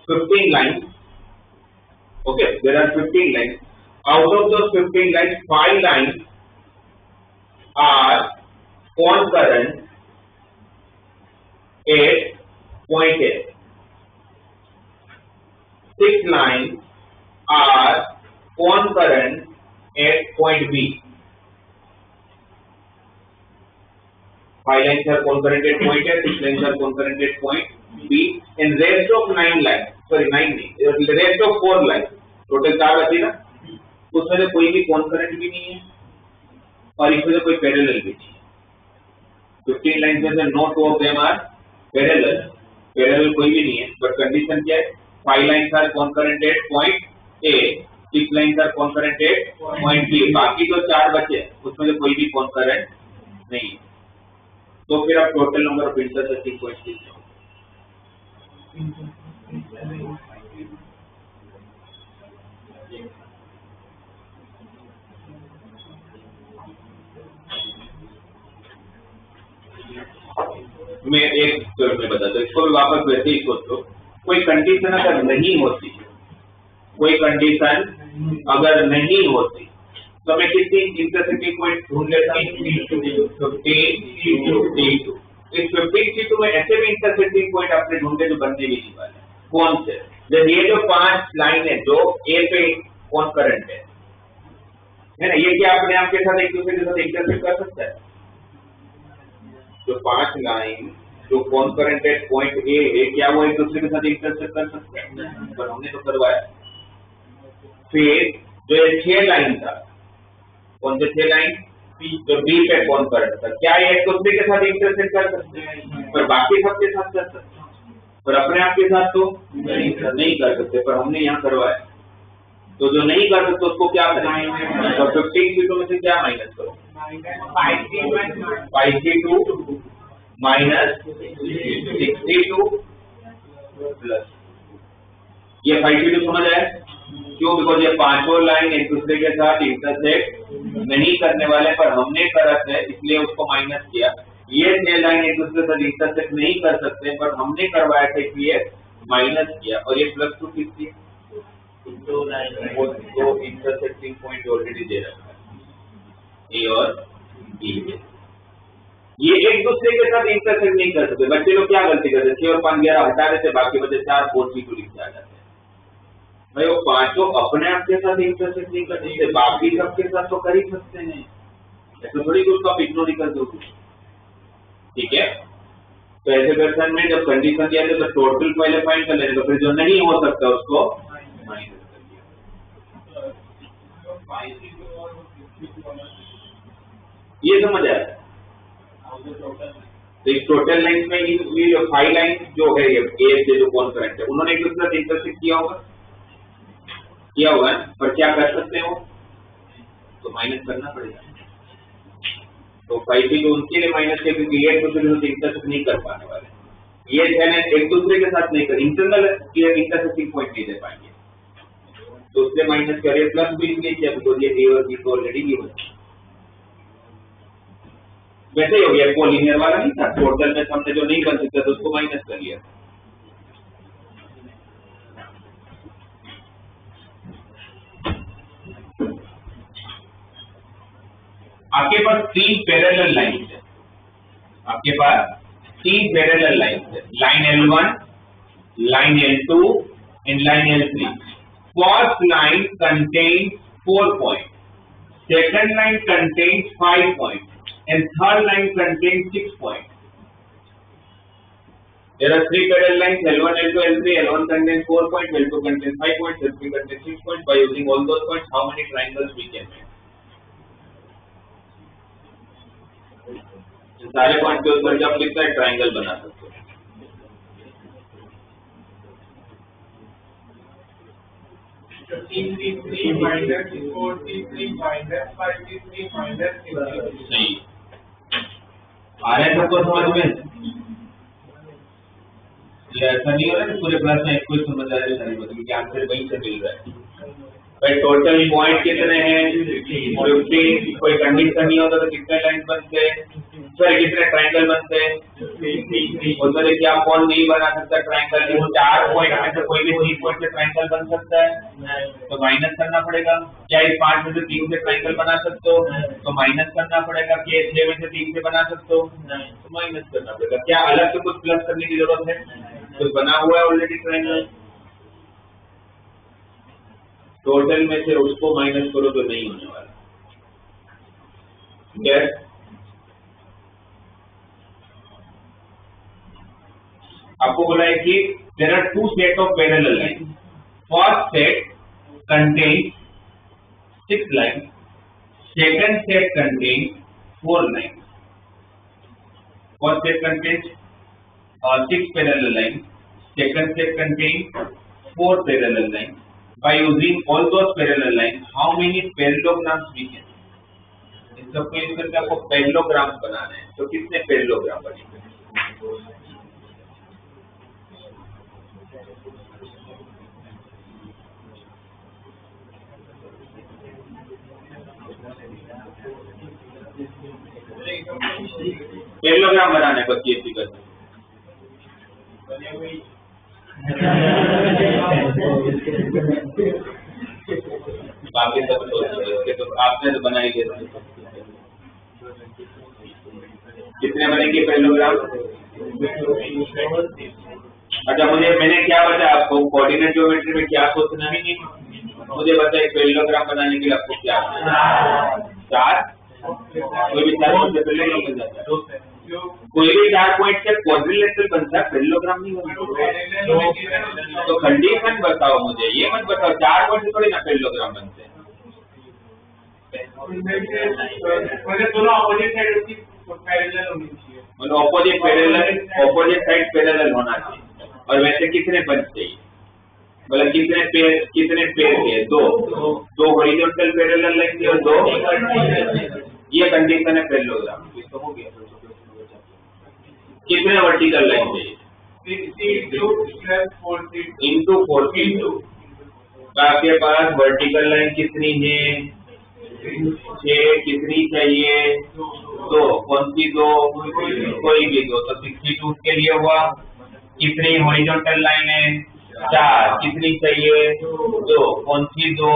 15 lines, okay, there are 15 lines. Out of those 15 lines, 5 lines are concurrent at point A. 6 lines are concurrent at point B. 5 lines are concurrent at point A, 6 lines are concurrent at point B, and rest of 9 lines, sorry 9 नहीं, rest of 4 lines, total 4 बची ना, उसमें से कोई भी concurrent भी नहीं है और इसमें से कोई parallel भी नहीं है। 15 lines में से no 2 of them are parallel, parallel कोई भी नहीं है, but condition क्या है, 5 lines are concurrent at point A, 6 lines are concurrent at point B, बाकी जो 4 बचे उसमें से कोई भी concurrent नहीं है। तो फिर अब total number of intersecting points कितने होंगे, मैं एक स्टेप में बताता हूँ, इसको भी वापस वैसे ही सोचो। कोई कंडीशन अगर नहीं होती, कोई कंडीशन अगर नहीं होती तो मैं कितनी इंटरसेक्टिंग पॉइंट ढूंढ लेता हूँ, 15C2। इस 15C2 में ऐसे भी इंटरसेक्टिंग पॉइंट आपने ढूंढे जो बनने भी नहीं वाले, कौन से, जब ये जो 5 लाइन है जो ए पे कॉन्करेंट है ना, ये क्या अपने आप के साथ एक दूसरे के साथ इंटरसेक्ट कर सकता है? जो 5 लाइन जो कॉन्करेंट है पॉइंट ए है, क्या वो एक दूसरे के साथ इंटरसेक्ट कर सकते हैं? पर हमने तो करवाया। फिर जो 6 लाइन था, कौन से 6 लाइन, जो बी पे कॉन्करेंट था, क्या ये एक दूसरे के साथ इंटरसेक्ट कर सकते हैं? पर बाकी सबके साथ कर सकते हैं, पर अपने आप के साथ तो नहीं कर सकते, पर हमने यहाँ करवाया। तो जो नहीं कर सकते उसको क्या करें, तो 15C2 में से क्या माइनस करो, 5C2 माइनस 6C2 प्लस, ये 5C2 समझ आए क्यों? बिकॉज ये पांचों लाइन एक दूसरे के साथ इंटरसेक्ट नहीं करने वाले, पर हमने करा है इसलिए उसको माइनस किया। ये 6 लाइन एक दूसरे के साथ इंटरसेक्ट नहीं कर सकते, पर हमने करवाया था इसलिए माइनस किया। और ये +2 किसकी, दो इंटरसेक्टिंग पॉइंट ऑलरेडी दे रखा है, ए और बी के। ये एक दूसरे के साथ इंटरसेक्ट नहीं कर सकते। बच्चे लोग क्या गलती करते, 6 और 5 11 हटा देते, बाकी बचे 4 4C2 लिख के आ जाते हैं। भाई वो पांचों अपने आप के साथ इंटरसेक्ट नहीं कर सकते, बाकी सबके साथ तो कर ही सकते हैं, ऐसे थोड़ी कुछ आप इग्नोर ही कर दोगे, ठीक है। तो ऐसे क्वेश्चन में जब कंडीशन दिया जाए तो टोटल पहले फाइंड कर लेने, तो फिर जो नहीं हो सकता उसको माइनस कर दिया। ये समझ आया? तो इस टोटल लाइन में ये जो 5 लाइन जो है, ये ए से जो कॉन्करेंट है, उन्होंने एक दूसरे से इंटरसेक्ट किया होगा पर क्या कर सकते हो, तो माइनस करना पड़ेगा। तो 5C2 उनके लिए माइनस किया क्योंकि एक दूसरे से इंटरसेक्ट नहीं कर पाने वाले, ये एक दूसरे के साथ नहीं कर, इंटरनल इंटरसेक्टिंग पॉइंट नहीं दे पाएंगे, तो उससे माइनस करिए, प्लस भी नीचे, बिकॉज ये ए और बी तो ऑलरेडी गिवन है। वैसे ही हो गया, कोलिनियर वाला नहीं था, टोटल में हमने जो नहीं बन सकता तो उसको माइनस कर लिया। आपके पास 3 पैरेलल लाइन्स है, आपके पास 3 पैरेलल लाइन्स है, line L1, line L2 and line L3। First line contains 4 point, second line contains 5 point and third line contains 6 points. There are 3 parallel lines, L1, L2, L3. L1 contains 4 points, L2 contains 5 points, L3 contains 6 points. By using all those points, how many triangles we can make? सारे point के ऊपर जब लिखता है triangle बना सकते हो। सही आ रहा है सबको समझ में? ये ऐसा नहीं हो रहा है पूरे क्लास में कोई समझ आ रहा है, क्योंकि आंसर वहीं से मिल रहा है। भाई टोटल पॉइंट कितने हैं? 15। कोई कंडीशन नहीं होता तो कितने लाइन बनते हैं, सर कितने ट्राइंगल बनते हैं? उसमें क्या कौन नहीं बना सकता ट्राइंगल? वो 4 पॉइंट में से कोई भी 3 पॉइंट से ट्राइंगल बन सकता है, तो माइनस करना पड़ेगा। क्या इस 5 में से 3 से ट्राइंगल बना सकते हो, तो माइनस करना पड़ेगा। क्या 6 में से 3 से बना सकते हो, तो माइनस करना पड़ेगा। क्या अलग से कुछ प्लस करने की जरूरत है? कुछ बना हुआ है ऑलरेडी ट्राइंगल, टोटल में से उसको माइनस करो तो नहीं होने वाला। yes? आपको बोला है कि there are 2 set of parallel line. First set contains 6 line, second set contains 4 line. First set contains 6 parallel line, second set contains 4 parallel lines. By using all those parallel lines, how many parallelograms we can? इन सबको use करके आपको parallelograms बनाने हैं, तो कितने parallelogram बनेंगे? Parallelogram बनाने को ये फिगर बाकी सब सोचते तो आपने तो बनाई है। कितने बनेंगे पैरेललोग्राम? अच्छा मैंने क्या बताया आपको, कोऑर्डिनेट ज्योमेट्री में क्या सोचना है? मुझे बताया पैरेललोग्राम बनाने के लिए आपको क्या 4, कोई भी 4 पॉइंट से पैरेललोग्राम बन जाता है। कोई भी 4 पॉइंट से क्वाड्रिलेटरल बनता है, पैरेललोग्राम नहीं बनता। तो कंडीशन बताओ मुझे, ये मत बताओ 4 पॉइंट से थोड़ी ना पैरेललोग्राम बनते हैं। दोनों ऑपोजिट साइड उसकी पैरेलल होनी चाहिए, मतलब ऑपोजिट साइड पैरेलल होना चाहिए। और वैसे कितने पंच चाहिए, मतलब कितने पेयर के? 2 हॉरिजॉन्टल पैरेलल लाइन के और 2 ये कंडीशन है पैरेललोग्राम। इसको हो गया। कितने वर्टिकल लाइन चाहिए? इंटू 4 आपके पास वर्टिकल लाइन कितनी है? 6। कितनी चाहिए? 2। कौन सी 2? कोई भी 2, तो 62 के लिए हुआ। कितनी हॉरिजॉन्टल लाइन है? 4। कितनी चाहिए? 2। कौन सी 2?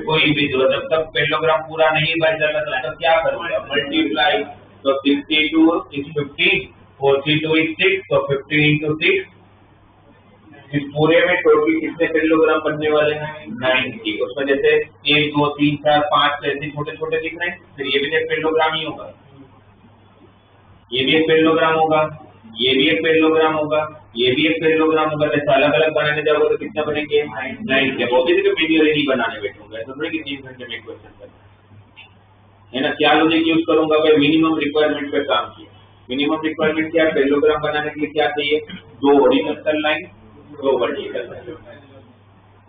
कोई भी 2। जब तक पैरेललोग्राम पूरा नहीं बन जाता तब तक क्या करूंगा? मल्टीप्लाई। तो 62 is 15, 42 is 6, तो 15 into 6। इस पूरे में टोटल कितने पैरेललोग्राम बनने वाले हैं? 90। उसमें जैसे 1 2 3 4 5 ऐसे छोटे छोटे दिख रहे हैं, फिर ये भी एक पैरेललोग्राम ही होगा, ये भी एक पैरेललोग्राम होगा, ये भी एक पैरेललोग्राम होगा, ये भी एक पैरेललोग्राम होगा। जैसे अलग अलग बनाने जाओगे तो कितना बनेंगे? 90। बहुत ही वीडियो नहीं बनाने बैठूंगा, ऐसा थोड़ी कि 3 घंटे में क्वेश्चन करना है ना। क्या लॉजिक यूज करूंगा भाई? मिनिमम रिक्वायरमेंट पे काम किया। मिनिमम रिक्वायरमेंट क्या? पैरेललोग्राम बनाने के लिए क्या चाहिए? 2 हॉरिजॉन्टल लाइन, 2 वर्टिकल लाइन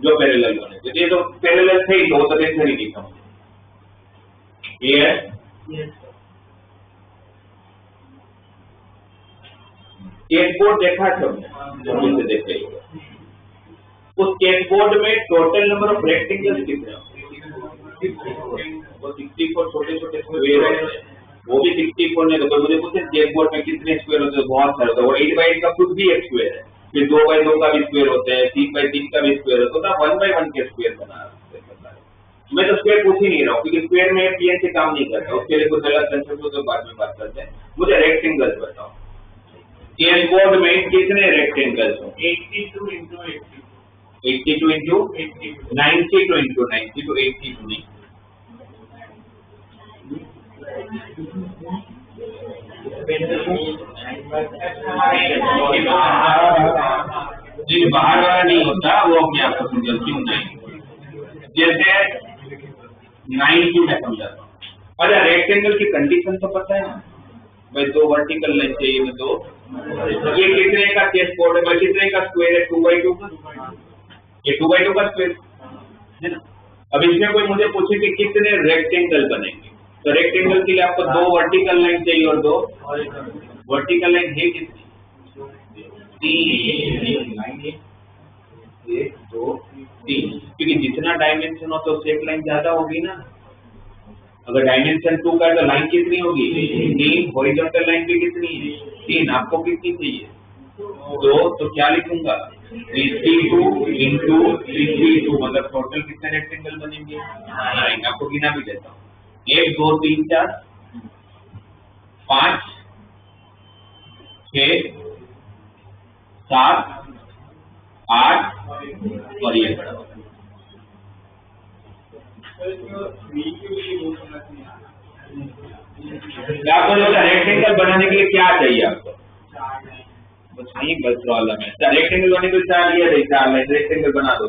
जो पैरेलल होने चाहिए। ये तो पैरेलल थे ही, तो कैसे नहीं दिखा मुझे। ये स्केटबोर्ड देखा सबने, से देखे उस स्केटबोर्ड में टोटल नंबर ऑफ रेक्टेंगल्स कितने हैं? वो 64 छोटे छोटे स्क्वायर है, वो भी 64 नहीं। तो मुझे पूछे स्केटबोर्ड में कितने स्क्वायर होते हैं? बहुत सारे होते हैं। 8x8 का खुद भी एक स्क्वायर है, फिर 2x2 का भी स्क्वायर होता है, 3x3 का भी स्क्वायर होता है, 1x1 के स्क्वायर बना सकते हैं। मैं तो स्क्वायर पूछ ही नहीं रहा हूँ, क्योंकि स्क्वायर में पीएन से काम नहीं करता, उसके लिए कुछ अलग कंसेप्ट हो तो बाद में बात करते हैं। मुझे रेक्टेंगल्स बताओ, स्केटबोर्ड में कितने रेक्टेंगल्स हो? 82 into 82 82 into 92 into 90 तो 82 नहीं। बाहर वाला नहीं होता, वो अपने आप को समझ क्यों नहीं। जैसे 92 में समझाता हूँ। अच्छा, रेक्टेंगल की कंडीशन तो पता है ना भाई, 2 वर्टिकल लाइन चाहिए में 2। ये कितने का स्केटबोर्ड है भाई? कितने का स्क्वायर है? 2x2 का। ये 2x2 का स्क्वायर है ना। अब इसमें कोई मुझे पूछे कि कितने रेक्टेंगल बनेंगे, तो रेक्टेंगल के लिए आपको 2 वर्टिकल लाइन चाहिए और 2 वर्टिकल लाइन है कितनी? 3 लाइन है, 1 2 3। क्योंकि जितना डायमेंशन हो तो शेप लाइन ज्यादा होगी ना। अगर डायमेंशन 2 का है तो लाइन कितनी होगी? 3। हॉरिजॉन्टल लाइन भी कितनी है? 3। आपको कितनी चाहिए? 2। तो क्या लिखूंगा? 32 into 32, मतलब टोटल कितने रेक्टेंगल बनेंगे? 9। आपको गिना भी देता हूँ, 1 2 3 4 5 6 7 8 और ये बड़ा। आपको रेक्टेंगल बनाने के लिए क्या चाहिए आपको? बस नहीं, बस प्रॉब्लम है। रेक्टेंगल बनाने के लिए 4 लिया है, 4 लाइन रेक्टेंगल बना दो।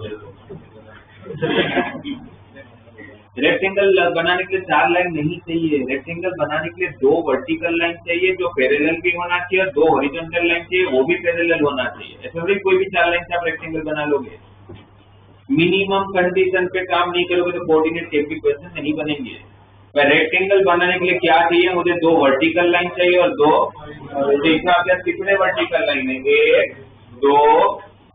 रेक्टेंगल बनाने के लिए 4 लाइन नहीं चाहिए। रेक्टेंगल बनाने के लिए 2 वर्टिकल लाइन चाहिए जो पैरेलल भी होना चाहिए, और 2 हॉरिजॉन्टल लाइन चाहिए, वो भी पैरेलल होना चाहिए। ऐसे थोड़ी कोई भी 4 लाइन से आप रेक्टेंगल बना लोगे। मिनिमम कंडीशन पे काम नहीं करोगे तो कोऑर्डिनेट टेबल की क्वेश्चन नहीं बनेंगे। रेक्टेंगल बनाने के लिए क्या चाहिए? मुझे 2 वर्टिकल लाइन चाहिए और 2 कितने वर्टिकल लाइन है? 1 2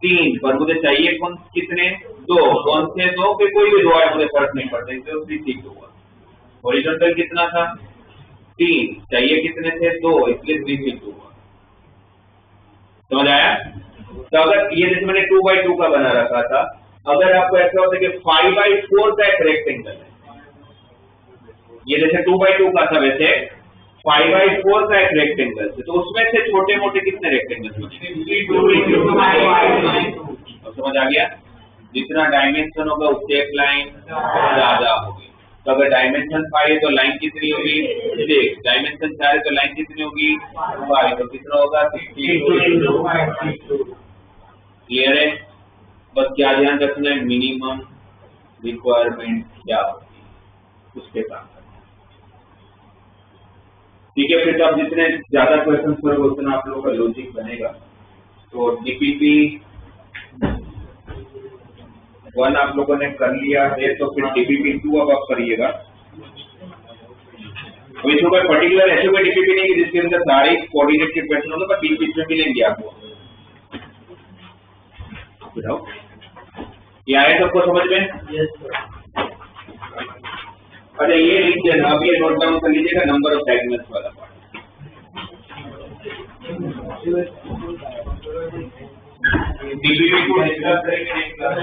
3। पर मुझे चाहिए कौन कितने? 2। कौन से 2? फिर कोई भी 2 है, मुझे फर्क नहीं पड़ता, इसलिए ठीक हुआ। हॉरिजॉन्टल कितना था? 3। चाहिए कितने थे? 2, इसलिए 3 ठीक हुआ। समझ आया? तो अगर ये जैसे मैंने 2x2 का बना रखा था, अगर आपको ऐसा होता है कि 5x4 का एक रेक्टेंगल है, ये जैसे 2x2 का था, वैसे 5x4 का एक रेक्टेंगल है, तो उसमें से छोटे मोटे कितने रेक्टेंगल? समझ आ गया? जितना डायमेंशन होगा उससे एक लाइन ज्यादा होगी। तो अगर डायमेंशन 5 है तो लाइन कितनी होगी? 6। डायमेंशन 4 है तो लाइन कितनी होगी? 5। तो कितना होगा? 62। क्लियर है? बस क्या ध्यान रखना है, मिनिमम रिक्वायरमेंट क्या होगी उसके काम करना। ठीक है, फिर तो आप जितने ज्यादा क्वेश्चन करोगे उतना आप लोगों का लॉजिक बनेगा। तो डीपीपी 1 आप लोगों ने कर लिया है, तो फिर डीपीपी 2 अब आप करिएगा। इसमें कोई पर्टिकुलर ऐसे कोई डीपीपी नहीं है जिसके अंदर सारे कोऑर्डिनेट के क्वेश्चन होंगे, पर बीच में मिलेंगे आपको। बताओ, ये आए सबको समझ में? अच्छा, ये लिख देना, अब ये नोट डाउन कर लीजिएगा, नंबर ऑफ सेगमेंट्स वाला पार्ट। डीपीपी को डिस्कस करेंगे नेक्स्ट क्लास